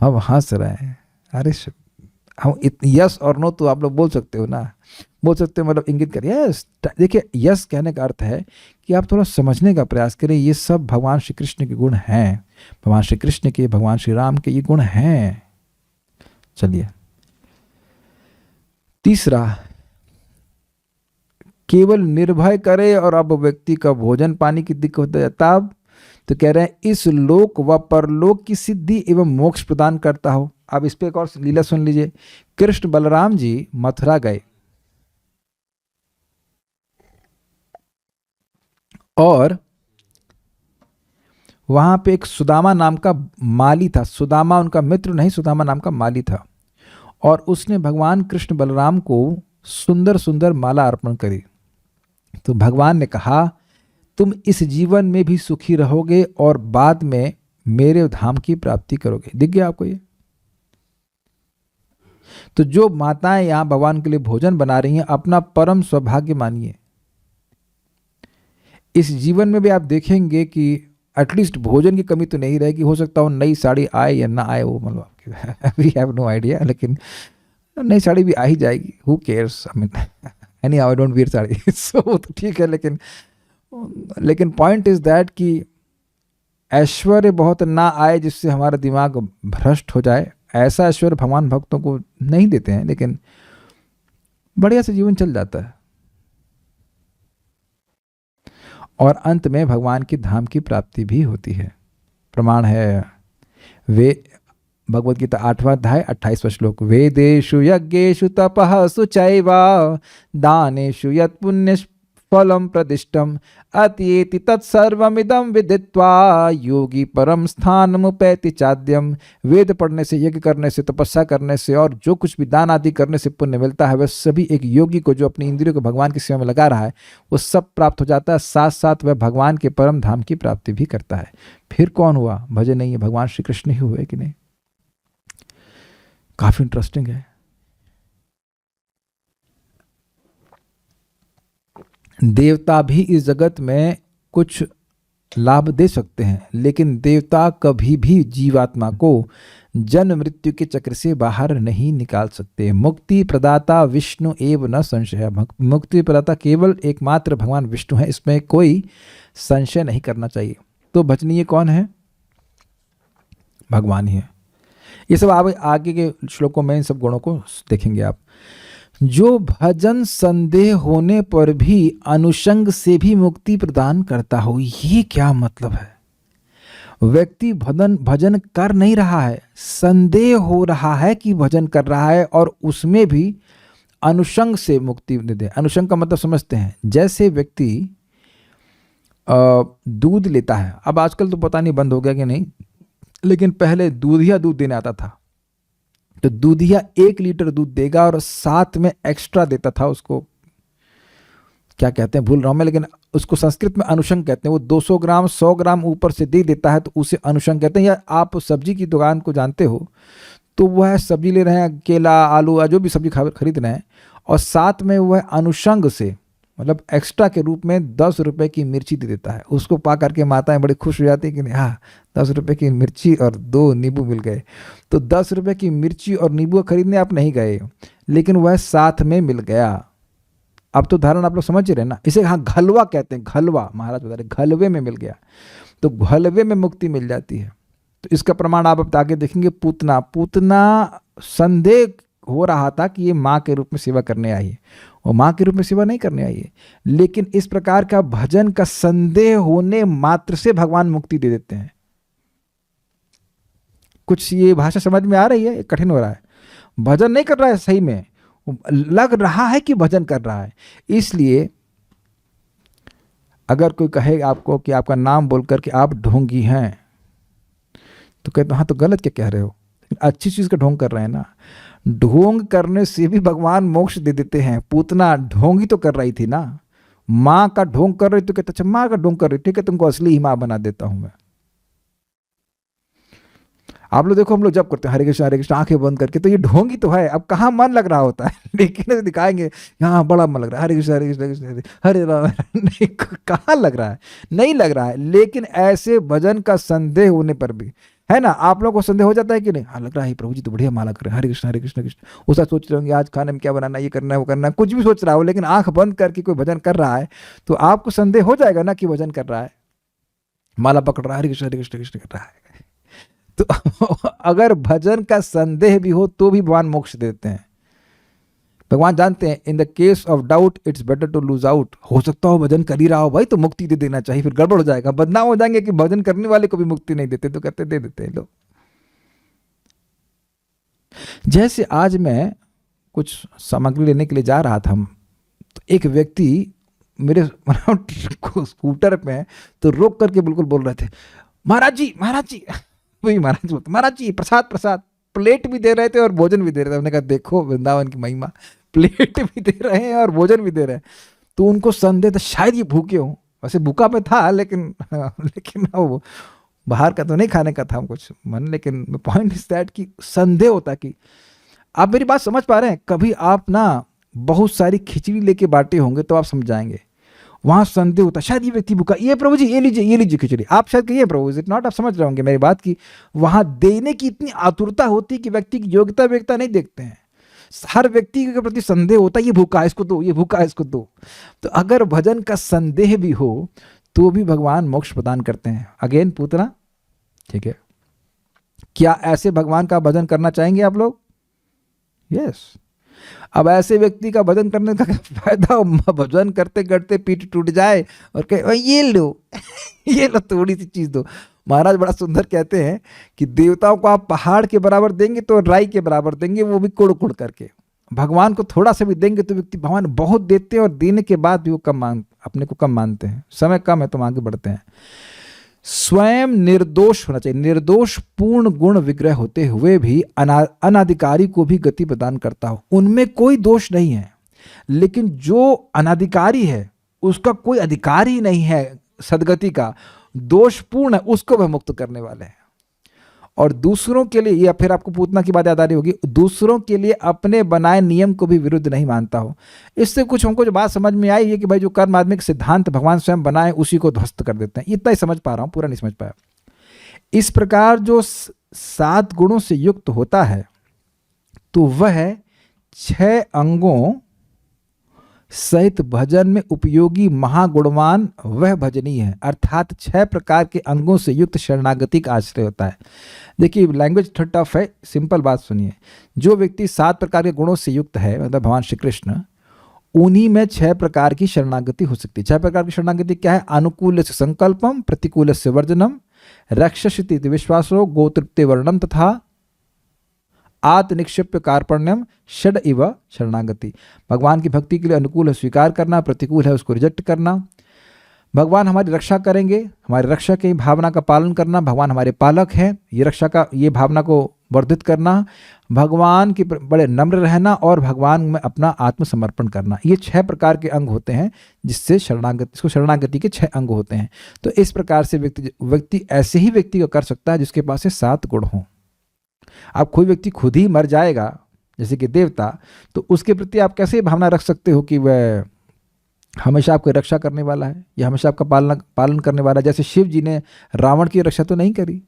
हम हंस रहे हैं। अरे हम यस और नो तो आप लोग बोल सकते हो ना, बोल सकते हो, मतलब इंगित करिए यस। देखिए यस कहने का अर्थ है कि आप थोड़ा समझने का प्रयास करें, ये सब भगवान श्री कृष्ण के गुण हैं, भगवान श्री कृष्ण के, भगवान श्री राम के ये गुण हैं। चलिए तीसरा, केवल निर्भय करे और अब व्यक्ति का भोजन पानी की दिक्कत होता है तब, तो कह रहे हैं इस लोक व परलोक की सिद्धि एवं मोक्ष प्रदान करता हो। अब इस पे एक और लीला सुन लीजिए। कृष्ण बलराम जी मथुरा गए और वहां पे एक सुदामा नाम का माली था, सुदामा उनका मित्र नहीं, सुदामा नाम का माली था, और उसने भगवान कृष्ण बलराम को सुंदर सुंदर माला अर्पण करी। तो भगवान ने कहा तुम इस जीवन में भी सुखी रहोगे और बाद में मेरे धाम की प्राप्ति करोगे। दिख गया आपको ये? तो जो माताएं यहां भगवान के लिए भोजन बना रही हैं, अपना परम सौभाग्य मानिए। इस जीवन में भी आप देखेंगे कि एटलीस्ट भोजन की कमी तो नहीं रहेगी। हो सकता हो नई साड़ी आए या ना आए, वो मतलब आपके वी हैव नो आइडिया, लेकिन नई साड़ी भी आ ही जाएगी। Who cares, I mean anyhow I don't wear sari so वो तो ठीक है, लेकिन पॉइंट इज दैट कि ऐश्वर्य बहुत ना आए जिससे हमारा दिमाग भ्रष्ट हो जाए। ऐसा ऐश्वर्य भगवान भक्तों को नहीं देते हैं, लेकिन बढ़िया से जीवन चल जाता है और अंत में भगवान की धाम की प्राप्ति भी होती है। प्रमाण है वे भगवद गीता 8वां अध्याय 28वां श्लोक, वेदेषु यज्ञेषु तपः सुचैवा दानेषु यत् पुण्य फलम प्रदिष्टम अत्येति तत्सर्वमिदं विदित्वा योगी परम स्थानमुपैति चाद्यम। वेद पढ़ने से, यज्ञ करने से, तपस्या करने से और जो कुछ भी दान आदि करने से पुण्य मिलता है, वह सभी एक योगी को जो अपनी इंद्रियों को भगवान की सेवा में लगा रहा है वो सब प्राप्त हो जाता है। साथ साथ वह भगवान के परम धाम की प्राप्ति भी करता है। फिर कौन हुआ? भजन नहीं है, भगवान श्री कृष्ण ही हुए कि नहीं? काफी इंटरेस्टिंग है। देवता भी इस जगत में कुछ लाभ दे सकते हैं, लेकिन देवता कभी भी जीवात्मा को जन्म मृत्यु के चक्र से बाहर नहीं निकाल सकते। मुक्ति प्रदाता विष्णु एव न संशय। मुक्ति प्रदाता केवल एकमात्र भगवान विष्णु है, इसमें कोई संशय नहीं करना चाहिए। तो भजनीय कौन है? भगवान ही है। ये सब आप आगे के श्लोकों में इन सब गुणों को देखेंगे आप। जो भजन संदेह होने पर भी अनुषंग से भी मुक्ति प्रदान करता हो। ये क्या मतलब है? व्यक्ति भजन कर नहीं रहा है, संदेह हो रहा है कि भजन कर रहा है, और उसमें भी अनुषंग से मुक्ति दे। अनुषंग का मतलब समझते हैं, जैसे व्यक्ति दूध लेता है। अब आजकल तो पता नहीं बंद हो गया कि नहीं, लेकिन पहले दूधिया दूध देने आता था, तो दूधिया 1 लीटर दूध देगा और साथ में एक्स्ट्रा देता था। उसको क्या कहते हैं भूल रहा हूं मैं, लेकिन उसको संस्कृत में अनुषंग कहते हैं। वो 200 ग्राम 100 ग्राम ऊपर से दे देता है तो उसे अनुषंग कहते हैं। या आप सब्जी की दुकान को जानते हो, तो वह सब्जी ले रहे हैं, केला आलू जो भी सब्जी खरीद रहे हैं, और साथ में वह अनुषंग से मतलब एक्स्ट्रा के रूप में 10 रुपए की मिर्ची दे देता है। उसको पा करके माताएं बड़ी खुश हो जाती है कि नहीं, हाँ 10 रुपए की मिर्ची और 2 नींबू मिल गए। तो 10 रुपए की मिर्ची और नींबू खरीदने आप नहीं गए, लेकिन वह साथ में मिल गया। अब तो उदाहरण आप लोग समझ रहे ना। इसे हाँ घलवा कहते हैं, घलवा, महाराज बता रहे घलवे में मिल गया, तो घलवे में मुक्ति मिल जाती है। तो इसका प्रमाण आप आगे देखेंगे। पूतना संदेह हो रहा था कि ये माँ के रूप में सेवा करने आई है, और माँ के रूप में सेवा नहीं करने आई है, लेकिन इस प्रकार का भजन का संदेह होने मात्र से भगवान मुक्ति दे देते हैं। कुछ ये भाषा समझ में आ रही है? कठिन हो रहा है। भजन नहीं कर रहा है, सही में लग रहा है कि भजन कर रहा है। इसलिए अगर कोई कहे आपको कि आपका नाम बोलकर कि आप ढोंगी हैं, तो कहते हाँ तो गलत क्या कह रहे हो, अच्छी चीज का ढोंग कर रहे हैं ना। ढोंग करने से भी भगवान मोक्ष दे देते हैं। पूतना ढोंगी तो कर रही थी ना, माँ का ढोंग कर रही, तो कहते अच्छा माँ का ढोंग कर रही, ठीक है तुमको असली ही माँ बना देता हूं मैं। आप लोग देखो, हम लोग जब करते हैं हरे कृष्ण आंखें बंद करके, तो ये ढोंगी तो है। अब कहाँ मन लग रहा होता है, लेकिन दिखाएंगे यहाँ बड़ा मन लग रहा है, हरे कृष्ण हरे राम, नहीं कहाँ लग रहा है, नहीं लग रहा है। लेकिन ऐसे भजन का संदेह होने पर भी है ना? आप लोगों को संदेह हो जाता है कि नहीं? हाँ, लग रहा है प्रभु जी तो बढ़िया माला कर रहे हैं, हरे कृष्ण कृष्ण। उसका सोच रहे होंगे आज खाने में क्या बनाना, ये करना है, वो करना है, कुछ भी सोच रहा हो, लेकिन आंख बंद करके कोई भजन कर रहा है तो आपको संदेह हो जाएगा ना कि भजन कर रहा है, माला पकड़ रहा है, हरे कृष्ण कृष्ण कर रहा है। तो अगर भजन का संदेह भी हो तो भी भगवान मोक्ष देते हैं। भगवान जानते हैं in the case of doubt it's better to lose out. हो सकता हो भजन कर ही रहा हो भाई तो मुक्ति दे देना चाहिए, फिर गड़बड़ हो जाएगा, बदनाम हो जाएंगे कि भजन करने वाले को भी मुक्ति नहीं देते, तो कहते दे देते हैं लोग। जैसे आज मैं कुछ सामग्री लेने के लिए जा रहा था, तो एक व्यक्ति मेरे स्कूटर पे तो रोक करके बिल्कुल बोल रहे थे, महाराज जी वही महाराज जी प्रसाद प्रसाद। प्लेट भी दे रहे थे और भोजन भी दे रहे थे। हमने कहा देखो वृंदावन की महिमा, प्लेट भी दे रहे हैं और भोजन भी दे रहे हैं। तो उनको संदेह था शायद ये भूखे हों, वैसे भूखा पे था लेकिन वो बाहर का तो नहीं खाने का था कुछ मन, लेकिन पॉइंट इज दैट कि संदेह होता कि आप मेरी बात समझ पा रहे हैं। कभी आप ना बहुत सारी खिचड़ी लेके बांटे होंगे तो आप समझाएंगे, वहां संदेह होता शायद ये व्यक्ति भूखा, ये प्रभु जी ये लीजिए खिचड़ी, आप शायद कहिए प्रभु इज इट नॉट, आप समझ रहे होंगे मेरी बात की वहां देने की इतनी आतुरता होती कि व्यक्ति की योग्यता वेग्यता नहीं देखते हैं, हर व्यक्ति के प्रति संदेह होता है, ये भूखा है इसको दो, ये भूखा है इसको दो। तो अगर भजन का संदेह भी हो तो भी भगवान मोक्ष प्रदान करते हैं। अगेन पूतना, ठीक है, क्या ऐसे भगवान का भजन करना चाहेंगे आप लोग? यस। अब ऐसे व्यक्ति का भजन करने का क्या फायदा? भजन करते करते पीठ टूट जाए और कहे ये लो ये लो थोड़ी सी चीज दो। महाराज बड़ा सुंदर कहते हैं कि देवताओं को आप पहाड़ के बराबर देंगे तो राई के बराबर देंगे, वो भी कुड़ कुड़ करके। भगवान को थोड़ा सा भी देंगे तो व्यक्ति, भगवान बहुत देते हैं और देने के बाद भी वो अपने को कम मानते हैं, समय कम है तो आगे बढ़ते हैं। स्वयं निर्दोष होना चाहिए, निर्दोष पूर्ण गुण विग्रह होते हुए भी अनाधिकारी को भी गति प्रदान करता हो, उनमें कोई दोष नहीं है। लेकिन जो अनाधिकारी है उसका कोई अधिकार ही नहीं है सदगति का, दोषपूर्ण है, उसको वह मुक्त करने वाले हैं। और दूसरों के लिए, या फिर आपको पूतना की बात याद आ रही होगी, दूसरों के लिए अपने बनाए नियम को भी विरुद्ध नहीं मानता हो। इससे कुछ हमको जो बात समझ में आई है कि भाई जो कर्म आत्मिक सिद्धांत भगवान स्वयं बनाए उसी को ध्वस्त कर देते हैं। इतना ही समझ पा रहा हूं, पूरा नहीं समझ पाया। इस प्रकार जो 7 गुणों से युक्त होता है तो वह 6 अंगों सहित भजन में उपयोगी महागुणवान वह भजनीय है, अर्थात 6 प्रकार के अंगों से युक्त शरणागति का आश्रय होता है। देखिए लैंग्वेज थोड़ा टफ है, सिंपल बात सुनिए। जो व्यक्ति 7 प्रकार के गुणों से युक्त है, मतलब भगवान श्री कृष्ण, उन्हीं में 6 प्रकार की शरणागति हो सकती है। 6 प्रकार की शरणागति क्या है? अनुकूल से संकल्पम, प्रतिकूल से वर्जनम, रक्षसिति विश्वासो, गोतृप्ते वर्णम तथा आत्मनिक्षिप्य कार्पण्यम, षड इव शरणागति। भगवान की भक्ति के लिए अनुकूल है स्वीकार करना, प्रतिकूल है उसको रिजेक्ट करना। भगवान हमारी रक्षा करेंगे, हमारी रक्षा की भावना का पालन करना, भगवान हमारे पालक हैं, ये रक्षा का ये भावना को वर्धित करना, भगवान की बड़े नम्र रहना और भगवान में अपना आत्मसमर्पण करना। ये 6 प्रकार के अंग होते हैं जिससे शरणागति के 6 अंग होते हैं। तो इस प्रकार से व्यक्ति ऐसे ही व्यक्ति को कर सकता है जिसके पास 7 गुण हों। अब कोई व्यक्ति खुद ही मर जाएगा जैसे कि देवता, तो उसके प्रति आप कैसे भावना रख सकते हो कि वह हमेशा आपकी रक्षा करने वाला है या हमेशा आपका पालन करने वाला है? जैसे शिव जी ने रावण की रक्षा तो नहीं करी।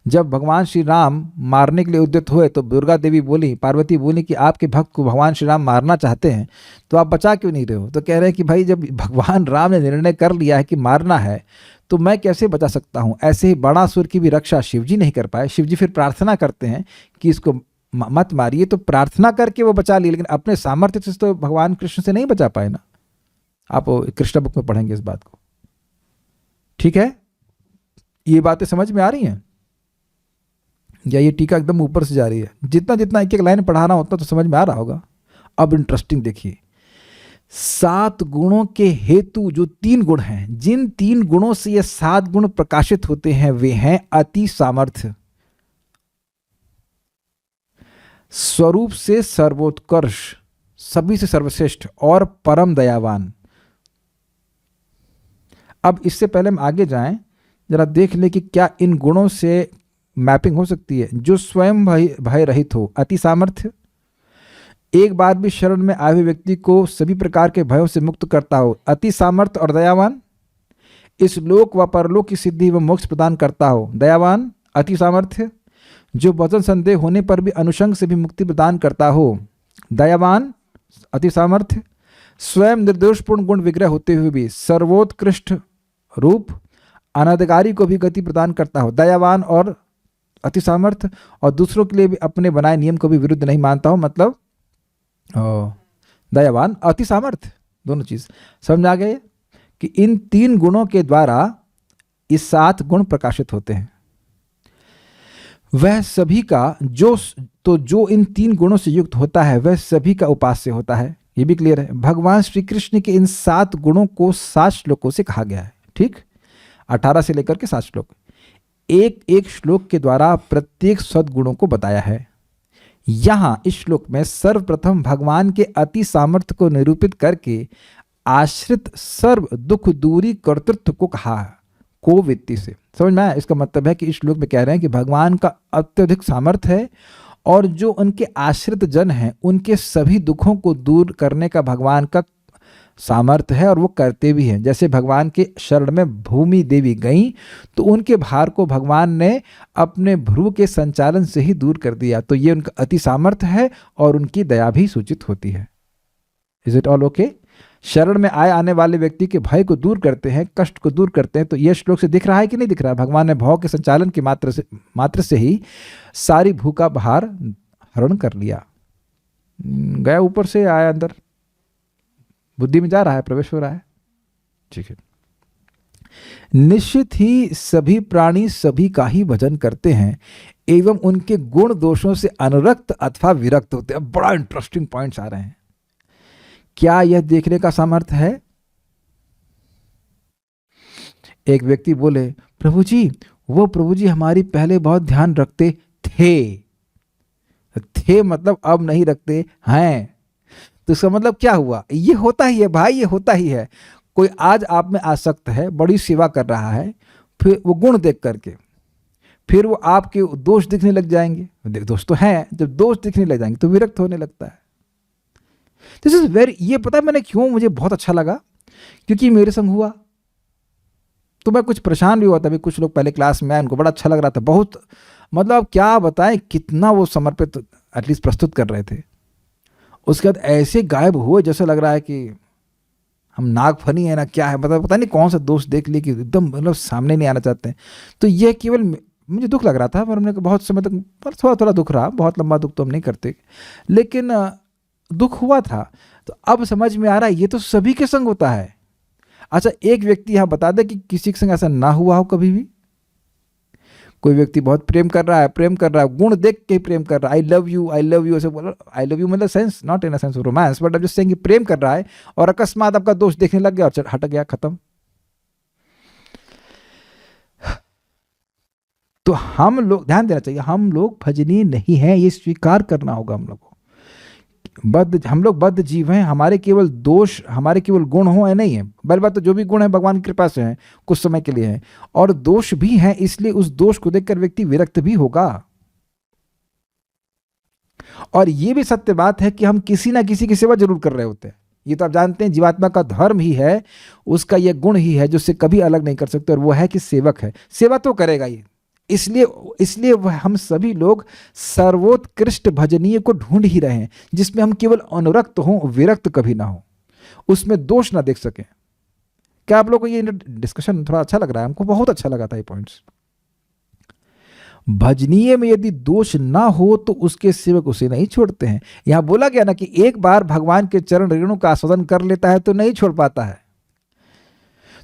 जब भगवान श्री राम मारने के लिए उद्यत हुए तो दुर्गा देवी बोली, पार्वती बोली कि आपके भक्त को भगवान श्री राम मारना चाहते हैं तो आप बचा क्यों नहीं रहे हो? तो कह रहे हैं कि भाई जब भगवान राम ने निर्णय कर लिया है कि मारना है तो मैं कैसे बचा सकता हूँ? ऐसे ही बाणासुर की भी रक्षा शिवजी नहीं कर पाए। शिवजी फिर प्रार्थना करते हैं कि इसको मत मारिए, तो प्रार्थना करके वो बचा लिए, लेकिन अपने सामर्थ्य से तो भगवान कृष्ण से नहीं बचा पाए ना। आप कृष्ण बुक में पढ़ेंगे इस बात को, ठीक है? ये बातें समझ में आ रही हैं या ये टीका एकदम ऊपर से जा रही है? जितना जितना एक एक लाइन पढ़ा रहा हूं उतना तो समझ में आ रहा होगा। अब इंटरेस्टिंग देखिए, 7 गुणों के हेतु जो 3 गुण हैं, जिन 3 गुणों से ये 7 गुण प्रकाशित होते हैं वे हैं अति सामर्थ्य, स्वरूप से सर्वोत्कर्ष, सभी से सर्वश्रेष्ठ और परम दयावान। अब इससे पहले हम आगे जाएं, जरा देख ले कि क्या इन गुणों से मैपिंग हो सकती है। जो स्वयं भय रहित हो, अति सामर्थ्य, एक बार भी शरण में आए हुए व्यक्ति को सभी प्रकार के भयों से मुक्त करता हो, अति सामर्थ्य और दयावान। इस लोक व परलोक की सिद्धि व मोक्ष प्रदान करता हो, दयावान, अति सामर्थ्य, जो वचन संदेह होने पर भी अनुशंग से भी मुक्ति प्रदान करता हो। दयावान, अति सामर्थ्य, स्वयं निर्दोषपूर्ण गुण विग्रह होते हुए भी सर्वोत्कृष्ट रूप, अनाधिकारी को भी गति प्रदान करता हो। दयावान और अति सामर्थ्य, और दूसरों के लिए भी अपने बनाए नियम को भी विरुद्ध नहीं मानता हो, मतलब दयावान, अति सामर्थ्य, दोनों चीज समझ आ गए कि इन 3 गुणों के द्वारा ये 7 गुण प्रकाशित होते हैं। वह सभी का जो इन 3 गुणों से युक्त होता है वह सभी का उपास्य होता है। ये भी क्लियर है। भगवान श्री कृष्ण के इन 7 गुणों को 7 श्लोकों से कहा गया है। ठीक, 18 से लेकर के 7 श्लोक, एक एक श्लोक के द्वारा प्रत्येक सद्गुणों को बताया है। यहां इस श्लोक में सर्वप्रथम भगवान के अति सामर्थ्य को निरूपित करके आश्रित सर्व दुख दूरी कर्तृत्व को कहा को वित्ती से। समझ में आया? इसका मतलब है कि इस श्लोक में कह रहे हैं कि भगवान का अत्यधिक सामर्थ्य है और जो उनके आश्रित जन हैं उनके सभी दुखों को दूर करने का भगवान का सामर्थ्य है और वो करते भी हैं। जैसे भगवान के शरण में भूमि देवी गईं तो उनके भार को भगवान ने अपने भ्रू के संचालन से ही दूर कर दिया, तो ये उनका अति सामर्थ्य है और उनकी दया भी सूचित होती है। Is it all okay? शरण में आने वाले व्यक्ति के भय को दूर करते हैं, कष्ट को दूर करते हैं। तो यह श्लोक से दिख रहा है कि नहीं दिख रहा है? भगवान ने भाव के संचालन की मात्र से ही सारी भू का भार हरण कर लिया। गया ऊपर से आया अंदर, बुद्धि में जा रहा है, प्रवेश हो रहा है। ठीक है। निश्चित ही सभी प्राणी सभी का ही भजन करते हैं एवं उनके गुण दोषों से अनुरक्त अथवा विरक्त होते हैं। बड़ा इंटरेस्टिंग पॉइंट्स आ रहे हैं। क्या यह देखने का सामर्थ्य है? एक व्यक्ति बोले, प्रभु जी हमारी पहले बहुत ध्यान रखते थे मतलब अब नहीं रखते हैं। तो इसका मतलब क्या हुआ? ये होता ही है भाई, ये होता ही है। कोई आज आप में आसक्त है, बड़ी सेवा कर रहा है, फिर वो गुण देख करके फिर वो आपके दोष दिखने लग जाएंगे। दोष तो हैं, जब दोष दिखने लग जाएंगे तो विरक्त होने लगता है। दिस इज वेरी, ये पता है मैंने क्यों, मुझे बहुत अच्छा लगा क्योंकि मेरे संग हुआ। तो मैं कुछ परेशान भी हुआ था। अभी कुछ लोग पहले क्लास में आए, उनको बड़ा अच्छा लग रहा था, बहुत मतलब क्या बताएं कितना वो समर्पित एटलीस्ट प्रस्तुत कर रहे थे। उसके बाद ऐसे गायब हुए जैसे लग रहा है कि हम नागफनी है ना क्या है, मतलब पता नहीं कौन सा दोष देख लिए कि एकदम मतलब सामने नहीं आना चाहते हैं। तो ये केवल मुझे दुख लग रहा था, पर हमने बहुत समय तक थोड़ा थोड़ा दुख रहा, बहुत लंबा दुख तो हम नहीं करते, लेकिन दुख हुआ था। तो अब समझ में आ रहा है ये तो सभी के संग होता है। अच्छा, एक व्यक्ति यहाँ बता दे कि किसी के संग ऐसा ना हुआ हो कभी भी। कोई व्यक्ति बहुत प्रेम कर रहा है, गुण देख के प्रेम कर रहा है, आई लव यू ऐसे बोला। आई लव यू मतलब sense, not in a sense of romance, but अब जस्ट सेइंग कि प्रेम कर रहा है और अकस्मात आपका दोष देखने लग गया और हट गया, खत्म। तो हम लोग ध्यान देना चाहिए, हम लोग भजनीय नहीं हैं, ये स्वीकार करना होगा हम लोग को। हम लोग बद्ध जीव हैं। हमारे केवल दोष, हमारे केवल गुण हो या नहीं है, पहली बात तो जो भी गुण है भगवान की कृपा से हैं, कुछ समय के लिए हैं, और दोष भी हैं, इसलिए उस दोष को देखकर व्यक्ति विरक्त भी होगा। और ये भी सत्य बात है कि हम किसी ना किसी की सेवा जरूर कर रहे होते हैं। ये तो आप जानते हैं, जीवात्मा का धर्म ही है, उसका यह गुण ही है जो उससे कभी अलग नहीं कर सकते, और वो है कि सेवक है, सेवा तो करेगा ही। इसलिए हम सभी लोग सर्वोत्कृष्ट भजनीय को ढूंढ ही रहे हैं, जिसमें हम केवल अनुरक्त हों, विरक्त कभी ना हो, उसमें दोष ना देख सकें। क्या आप लोगों को ये डिस्कशन थोड़ा अच्छा लग रहा है? हमको बहुत अच्छा लगा था ये पॉइंट्स। भजनीय में यदि दोष ना हो तो उसके सेवक उसे नहीं छोड़ते हैं। यहां बोला गया ना कि एक बार भगवान के चरण रेणु का आस्वादन कर लेता है तो नहीं छोड़ पाता है।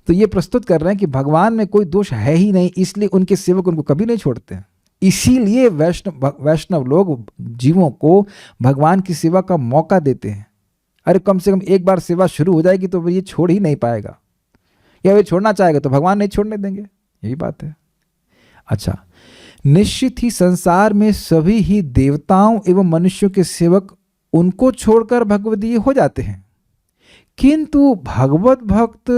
तो ये प्रस्तुत कर रहे हैं कि भगवान में कोई दोष है ही नहीं, इसलिए उनके सेवक उनको कभी नहीं छोड़ते हैं। इसीलिए वैष्णव लोग जीवों को भगवान की सेवा का मौका देते हैं। अरे कम से कम एक बार सेवा शुरू हो जाएगी तो ये छोड़ ही नहीं पाएगा, या वे छोड़ना चाहेगा तो भगवान नहीं छोड़ने देंगे, यही बात है। अच्छा, निश्चित ही संसार में सभी ही देवताओं एवं मनुष्यों के सेवक उनको छोड़कर भगवदीय हो जाते हैं, किंतु भगवत भक्त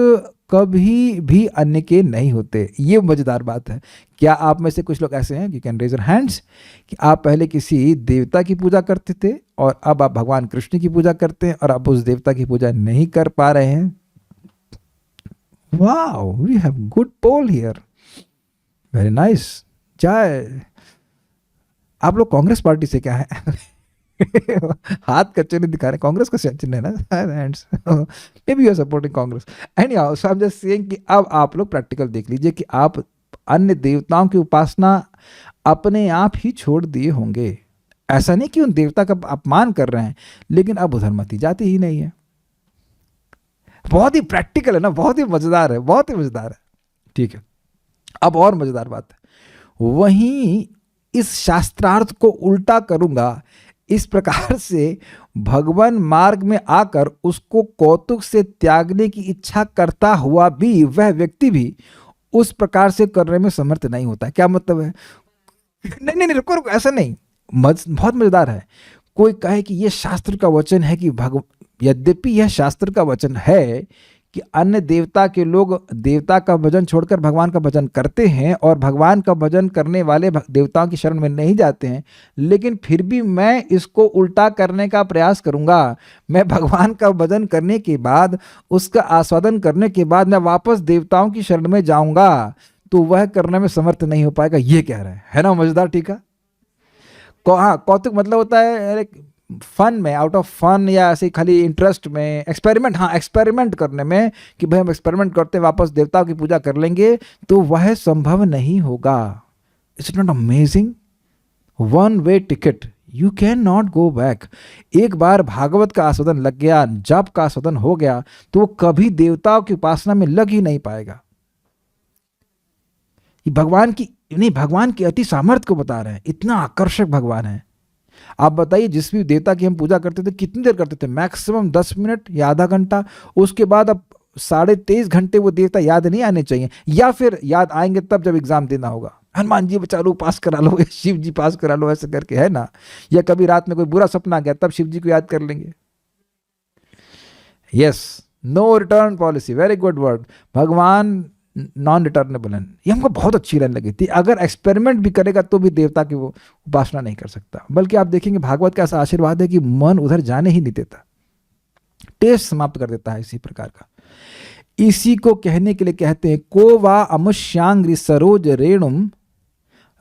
कभी भी अन्य के नहीं होते। ये मजेदार बात है। क्या आप में से कुछ लोग ऐसे हैं, you can raise your hands, कि आप पहले किसी देवता की पूजा करते थे और अब आप भगवान कृष्ण की पूजा करते हैं और आप उस देवता की पूजा नहीं कर पा रहे हैं? Wow, we have good poll here, very nice. चाहे आप लोग कांग्रेस पार्टी से क्या है हाथ कच्चे नहीं दिखा रहे, कांग्रेस का चिन्ह है ना, maybe you are supporting Congress. Anyhow, so I am just saying कि अब आप लोग प्रैक्टिकल देख लीजिए कि आप अन्य देवताओं की उपासना अपने आप ही छोड़ दिए होंगे। ऐसा नहीं कि उन देवता का अपमान कर रहे हैं, लेकिन अब उधर मती जाती ही नहीं है। बहुत ही प्रैक्टिकल है ना, बहुत ही मजेदार है, बहुत ही मजेदार है। ठीक है, अब और मजेदार बात है, वहीं इस शास्त्रार्थ को उल्टा करूंगा, इस प्रकार से भगवान मार्ग में आकर उसको कौतुक से त्यागने की इच्छा करता हुआ भी वह व्यक्ति भी उस प्रकार से करने में समर्थ नहीं होता। क्या मतलब है? नहीं नहीं नहीं, रुको रुको, ऐसा नहीं, बहुत मजेदार है। कोई कहे कि यह शास्त्र का वचन है कि यद्यपि यह शास्त्र का वचन है कि अन्य देवता के लोग देवता का भजन छोड़कर भगवान का भजन करते हैं और भगवान का भजन करने वाले देवताओं की शरण में नहीं जाते हैं, लेकिन फिर भी मैं इसको उल्टा करने का प्रयास करूंगा। मैं भगवान का भजन करने के बाद, उसका आस्वादन करने के बाद मैं वापस देवताओं की शरण में जाऊंगा, तो वह करने में समर्थ नहीं हो पाएगा, ये कह रहे हैं। है ना मजेदार? ठीक है। हाँ, कौतुक मतलब होता है फन में, आउट ऑफ फन, या ऐसे खाली इंटरेस्ट में, एक्सपेरिमेंट, हाँ एक्सपेरिमेंट करने में, कि भाई हम एक्सपेरिमेंट करते वापस देवताओं की पूजा कर लेंगे, तो वह संभव नहीं होगा। It's not amazing? One way ticket, you can not go back. एक बार भागवत का आस्वादन लग गया, जप का आस्वादन हो गया, तो वो कभी देवताओं की उपासना में लग ही नहीं पाएगा। भगवान की अति सामर्थ्य को बता रहे हैं, इतना आकर्षक भगवान है। आप बताइए, जिस भी देवता की हम पूजा करते थे कितनी देर करते थे? मैक्सिमम 10 मिनट या आधा घंटा। उसके बाद अब 23.5 घंटे वो देवता याद नहीं आने चाहिए, या फिर याद आएंगे तब जब एग्जाम देना होगा। हनुमान जी बचा लो, पास करा लो, शिव जी पास करा लो, ऐसे करके, है ना। या कभी रात में कोई बुरा सपना आ गया, तब शिव जी को याद कर लेंगे। Yes, no return policy, very good word. भगवान नॉन रिटर्नेबल है। ये हमको बहुत अच्छी लाइन लगी थी। अगर एक्सपेरिमेंट भी करेगा तो भी देवता की वो उपासना नहीं कर सकता। बल्कि आप देखेंगे भागवत का ऐसा आशीर्वाद है कि मन उधर जाने ही नहीं देता, टेस्ट समाप्त कर देता है इसी प्रकार का। इसी को कहने के लिए कहते हैं, को वा अमुष्यांग्रि सरोज रेणुम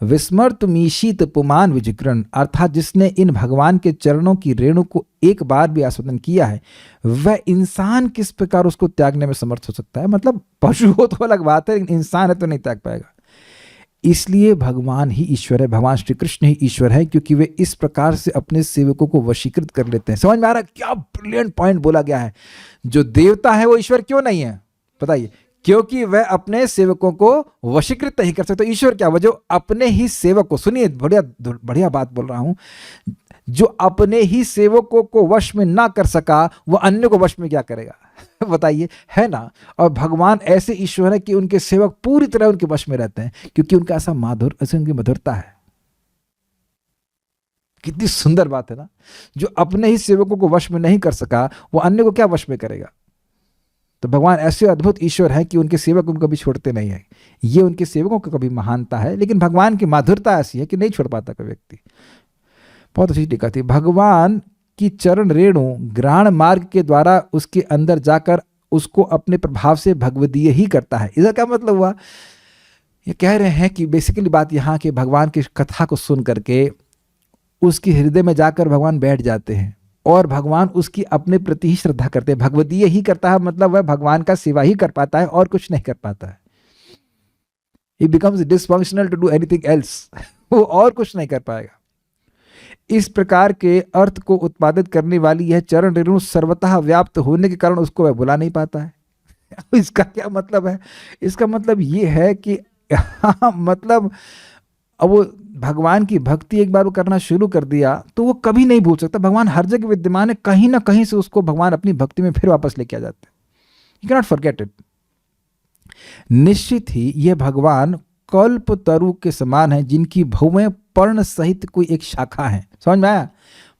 विस्मर्तुमीशित पुमान विजिग्रन। अर्थात जिसने इन भगवान के चरणों की रेणु को एक बार भी आस्वादन किया है, वह इंसान किस प्रकार उसको त्यागने में समर्थ हो सकता है? मतलब पशु हो तो अलग बात है, लेकिन इंसान है तो नहीं त्याग पाएगा। इसलिए भगवान ही ईश्वर है, भगवान श्री कृष्ण ही ईश्वर है, क्योंकि वे इस प्रकार से अपने सेवकों को वशीकृत कर लेते हैं। समझ में आ रहा है? क्या ब्रिलियंट पॉइंट बोला गया है। जो देवता है वो ईश्वर क्यों नहीं है? बताइए। क्योंकि वह अपने सेवकों को वशीकृत नहीं कर सकते। तो ईश्वर क्या? वह जो अपने ही सेवक को, सुनिए बढ़िया बढ़िया बात बोल रहा हूं, जो अपने ही सेवकों को वश में ना कर सका, वह अन्य को वश में क्या करेगा? बताइए, है ना। और भगवान ऐसे ईश्वर है कि उनके सेवक पूरी तरह उनके वश में रहते हैं, क्योंकि उनका ऐसा ऐसी उनकी मधुरता है। कितनी सुंदर बात है ना। जो अपने ही सेवकों को वश में नहीं कर सका, वो अन्य को क्या वश में करेगा? तो भगवान ऐसे अद्भुत ईश्वर है कि उनके सेवक उनको कभी छोड़ते नहीं है। ये उनके सेवकों की कभी महानता है, लेकिन भगवान की माधुरता ऐसी है कि नहीं छोड़ पाता कोई व्यक्ति। बहुत अच्छी टीका थी। भगवान की चरण रेणु ग्रहण मार्ग के द्वारा उसके अंदर जाकर उसको अपने प्रभाव से भगवदीय ही करता है। इसका क्या मतलब हुआ? ये कह रहे हैं कि बेसिकली बात यहाँ की, भगवान की कथा को सुन करके उसके हृदय में जाकर भगवान बैठ जाते हैं और भगवान उसकी अपने प्रति ही श्रद्धा करते हैं। भगवदीय ही करता है मतलब वह भगवान का सेवा ही कर पाता है और कुछ नहीं कर पाता है। He becomes dysfunctional to do anything else. वो और कुछ नहीं कर पाएगा। इस प्रकार के अर्थ को उत्पादित करने वाली यह चरण रेणु सर्वतः व्याप्त होने के कारण उसको वह बुला नहीं पाता है। इसका क्या मतलब है? इसका मतलब ये है कि मतलब अब वो भगवान की भक्ति एक बार वो करना शुरू कर दिया तो वो कभी नहीं भूल सकता। भगवान हर जगह विद्यमान है, कहीं ना कहीं से उसको भगवान अपनी भक्ति में फिर वापस लेके आ जाते हैं। You can not forget it. निश्चित ही यह भगवान कल्प तरु के समान है, जिनकी भौवें पर्ण सहित कोई एक शाखा है। समझ में आया?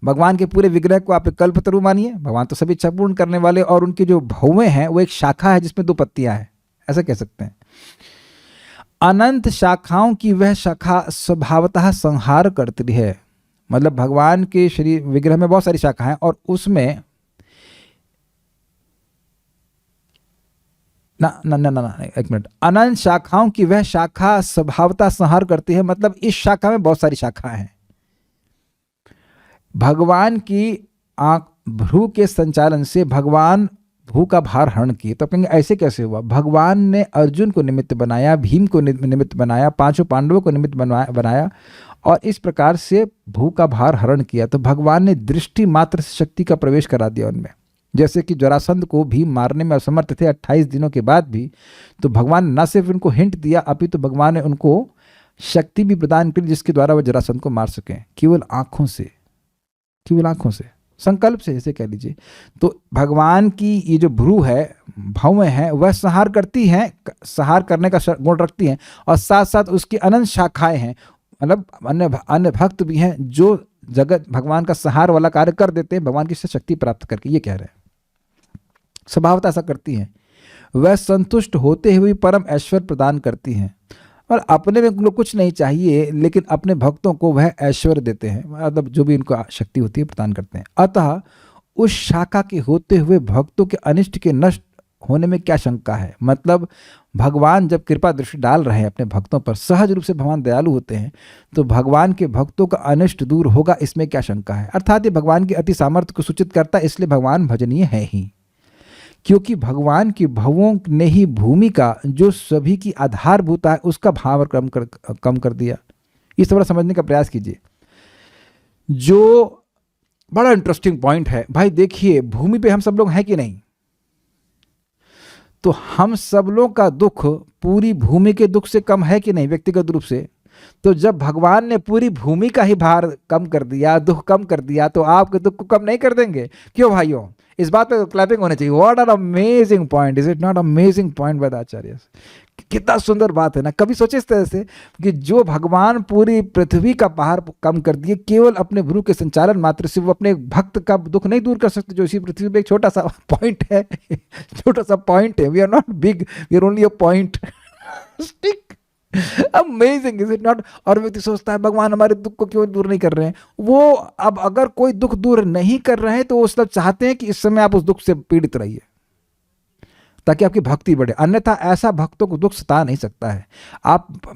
भगवान के पूरे विग्रह को आप कल्प तरु मानिए। भगवान तो सभी इच्छा पूर्ण करने वाले, और उनकी जो भौवें हैं वो एक शाखा है जिसमें 2 पत्तियां हैं, ऐसा कह सकते हैं। अनंत शाखाओं की वह शाखा स्वभावतः संहार करती है। मतलब भगवान के शरीर विग्रह में बहुत सारी शाखाएं, और उसमें ना ना ना ना ना, एक मिनट। अनंत शाखाओं की वह शाखा स्वभावतः संहार करती है, मतलब इस शाखा में बहुत सारी शाखाएं हैं। भगवान की आंख भ्रू के संचालन से भगवान भू का भार हरण किए। तो कहेंगे ऐसे कैसे हुआ? भगवान ने अर्जुन को निमित्त बनाया, भीम को निमित्त बनाया, पांचों पांडवों को निमित्त बनाया और इस प्रकार से भू का भार हरण किया। तो भगवान ने दृष्टि मात्र से शक्ति का प्रवेश करा दिया उनमें। जैसे कि जरासंध को भीम मारने में असमर्थ थे 28 दिनों के बाद भी, तो भगवान न सिर्फ उनको हिंट दिया, अभी तो भगवान ने उनको शक्ति भी प्रदान की जिसके द्वारा वह जरासंध को मार सकें, केवल आंखों से, केवल आंखों से, संकल्प से, ऐसे कह लीजिए। तो भगवान की ये जो भ्रू है, भवें हैं, वह संहार करती हैं, संहार करने का गुण रखती हैं, और साथ साथ उसकी अनंत शाखाएं हैं, मतलब अन्य भक्त भी हैं जो जगत भगवान का संहार वाला कार्य कर देते हैं भगवान की शक्ति प्राप्त करके। ये कह रहे हैं स्वभावतः ऐसा करती हैं। वह संतुष्ट होते हुए परम ऐश्वर्य प्रदान करती हैं, और अपने में उनको कुछ नहीं चाहिए, लेकिन अपने भक्तों को वह ऐश्वर्य देते हैं, मतलब जो भी उनको शक्ति होती है प्रदान करते हैं। अतः उस शाखा के होते हुए भक्तों के अनिष्ट के नष्ट होने में क्या शंका है? मतलब भगवान जब कृपा दृष्टि डाल रहे हैं अपने भक्तों पर, सहज रूप से भगवान दयालु होते हैं, तो भगवान के भक्तों का अनिष्ट दूर होगा, इसमें क्या शंका है? अर्थात ये भगवान की अति सामर्थ्य को सूचित करता है, इसलिए भगवान भजनीय है ही, क्योंकि भगवान की भवों ने ही भूमि का जो सभी की आधारभूता है उसका भाव कम कर दिया। इस तरह समझने का प्रयास कीजिए, जो बड़ा इंटरेस्टिंग पॉइंट है। भाई देखिए, भूमि पे हम सब लोग हैं कि नहीं? तो हम सब लोग का दुख पूरी भूमि के दुख से कम है कि नहीं व्यक्तिगत रूप से? तो जब भगवान ने पूरी भूमि का ही भार कम कर दिया, दुख कम कर दिया, तो आपके दुख को कम नहीं कर देंगे? क्यों भाइयों? इस बात पे क्लैपिंग होनी चाहिए। What are amazing point, is it not amazing point by the Acharya? कितना सुंदर बात है ना। कभी सोचे इस तरह से कि जो भगवान पूरी पृथ्वी का भार कम कर दिए केवल अपने भ्रू के संचालन मात्र से, वो अपने भक्त का दुख नहीं दूर कर सकते, जो इसी पृथ्वी पे एक छोटा सा पॉइंट है, छोटा सा पॉइंट है। We are not big, we are only a point. Stick amazing, is it not? और व्यक्ति सोचता है भगवान हमारे दुख को क्यों दूर नहीं कर रहे हैं? वो अब अगर कोई दुख दूर नहीं कर रहे हैं तो वो सब चाहते हैं कि इस समय आप उस दुख से पीड़ित रहिए ताकि आपकी भक्ति बढ़े, अन्यथा ऐसा भक्तों को दुख सता नहीं सकता है।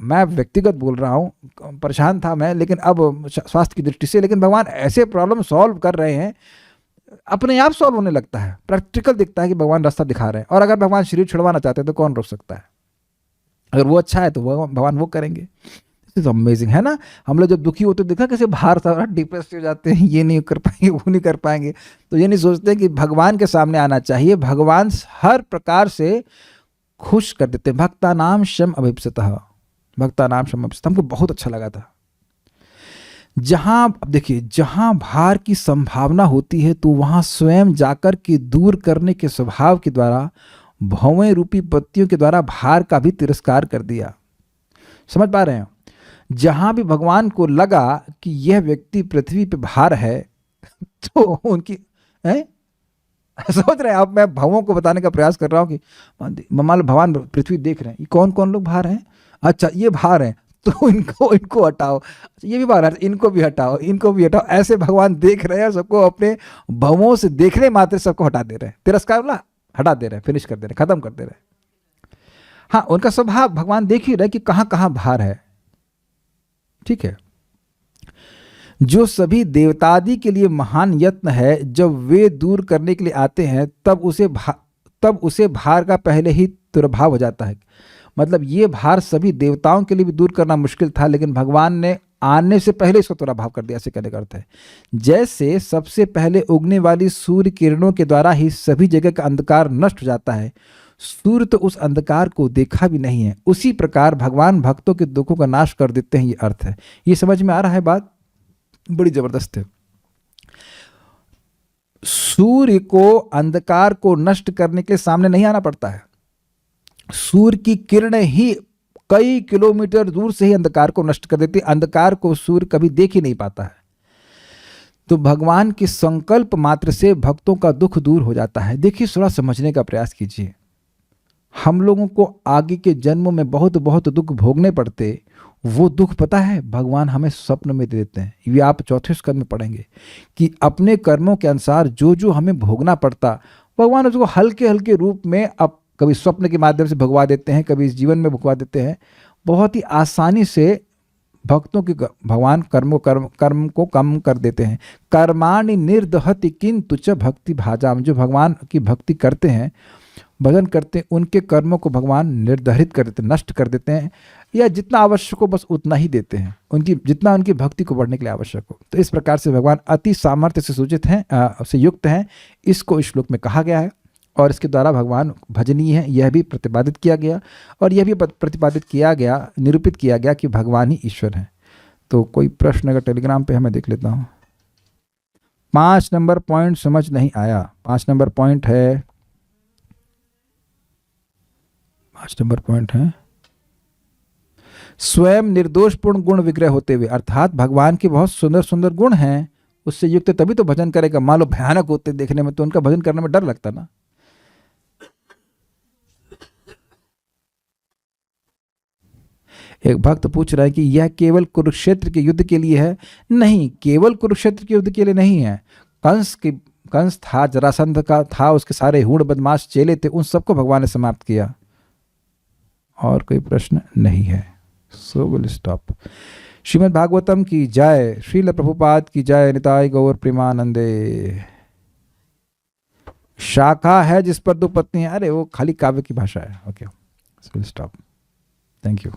मैं व्यक्तिगत बोल रहा हूँ, परेशान था मैं, लेकिन अब स्वास्थ्य की दृष्टि से, लेकिन भगवान ऐसे प्रॉब्लम सॉल्व कर रहे हैं, अपने आप सॉल्व होने लगता है, प्रैक्टिकल दिखता है कि भगवान रास्ता दिखा रहे हैं। और अगर भगवान शरीर छुड़वाना चाहते हैं तो कौन रोक सकता है? अगर वो अच्छा है तो भगवान वो करेंगे। इज अमेजिंग, है ना? हम लोग जब दुखी होते देखा कैसे बाहर सारा डिप्रेस हो जाते हैं, ये नहीं कर पाएंगे, वो नहीं कर पाएंगे, तो ये नहीं सोचते कि भगवान के सामने आना चाहिए। भगवान हर प्रकार से खुश कर देते हैं। भक्ता नाम शम अभिप्सतः, भक्ता नाम शम अभिप्सतः, हमको बहुत अच्छा लगा था। जहां, अब देखिए, जहां भार की संभावना होती है तो वहां स्वयं जाकर के दूर करने के स्वभाव के द्वारा भवें रूपी पत्तियों के द्वारा भार का भी तिरस्कार कर दिया। समझ पा रहे हैं? जहां भी भगवान को लगा कि यह व्यक्ति पृथ्वी पे भार है तो उनकी समझ रहे हैं आप? मैं भवों को बताने का प्रयास कर रहा हूं कि मान लो भगवान पृथ्वी देख रहे हैं, ये कौन कौन लोग भार हैं, अच्छा ये भार हैं, तो इनको हटाओ, ये भी भार है, इनको भी हटाओ, इनको भी हटाओ। ऐसे भगवान देख रहे हैं सबको, अपने भवों से देखने मात्र सबको हटा दे रहे हैं, तिरस्कार वाला हटा दे रहे हैं, फिनिश कर दे रहे हैं, खत्म कर दे रहे हैं। हाँ, उनका स्वभाव भगवान देख ही रहे कि कहां कहां भार है। ठीक है, जो सभी देवतादि के लिए महान यत्न है, जब वे दूर करने के लिए आते हैं तब उसे भार का पहले ही दुर्भाव हो जाता है। मतलब ये भार सभी देवताओं के लिए भी दूर करना मुश्किल था, लेकिन भगवान ने आने से पहले इसको दुर्भाव कर दिया, ऐसे कहने का अर्थ है। जैसे सबसे पहले उगने वाली सूर्य किरणों के द्वारा ही सभी जगह का अंधकार नष्ट हो जाता है, सूर्य तो उस अंधकार को देखा भी नहीं है, उसी प्रकार भगवान भक्तों के दुखों का नाश कर देते हैं। ये अर्थ है। ये समझ में आ रहा है बात? बड़ी जबरदस्त है। सूर्य को अंधकार को नष्ट करने के सामने नहीं आना पड़ता है, सूर्य की किरणें ही कई किलोमीटर दूर से ही अंधकार को नष्ट कर देती है। अंधकार को सूर्य कभी देख ही नहीं पाता है। तो भगवान के संकल्प मात्र से भक्तों का दुख दूर हो जाता है। देखिए, थोड़ा समझने का प्रयास कीजिए। हम लोगों को आगे के जन्मों में बहुत बहुत दुख भोगने पड़ते, वो दुख पता है भगवान हमें स्वप्न में दे देते हैं। ये आप चौथे स्कंद में पढ़ेंगे कि अपने कर्मों के अनुसार जो जो हमें भोगना पड़ता, भगवान उसको हल्के हल्के रूप में अब कभी स्वप्न के माध्यम से भगवा देते हैं, कभी इस जीवन में भगवा देते हैं। बहुत ही आसानी से भक्तों की भगवान कर्म को कम कर देते हैं। कर्माणि निर्दहति किंतु च भक्ति भाजाम, जो भगवान की भक्ति करते हैं, भजन करते हैं, उनके कर्मों को भगवान निर्धारित कर देते हैं, नष्ट कर देते हैं, या जितना आवश्यक हो बस उतना ही देते हैं, जितना उनकी भक्ति को बढ़ने के लिए आवश्यक हो। तो इस प्रकार से भगवान अति सामर्थ्य से सूचित हैं, से युक्त हैं, इसको इस श्लोक में कहा गया है। और इसके द्वारा भगवान भजनीय है, यह भी प्रतिपादित किया गया, और यह भी प्रतिपादित किया गया, निरूपित किया गया कि भगवान ही ईश्वर हैं। तो कोई प्रश्न अगर टेलीग्राम पे है मैं देख लेता हूँ। 5 नंबर पॉइंट समझ नहीं आया। 5 नंबर पॉइंट है, 5 नंबर पॉइंट है, स्वयं निर्दोष पूर्ण गुण विग्रह होते हुए, अर्थात भगवान के बहुत सुंदर सुंदर गुण हैं, उससे युक्त तभी तो भजन करेगा। मान लो भयानक होते देखने में तो उनका भजन करने में डर लगता ना। एक भक्त पूछ रहा है कि यह केवल कुरुक्षेत्र के युद्ध के लिए है। नहीं, केवल कुरुक्षेत्र के युद्ध के लिए नहीं है। कंस था, जरासंध का था, उसके सारे हूण बदमाश चेले थे, उन सबको भगवान ने समाप्त किया। और कोई प्रश्न नहीं है, so will stop. Shrimad Bhagavatam की जय, श्रील प्रभुपाद की जय, निताय गौर प्रेमानंदे। शाखा है जिस पर 2 पत्नी है, अरे वो खाली काव्य की भाषा है। Okay, will stop. Thank you.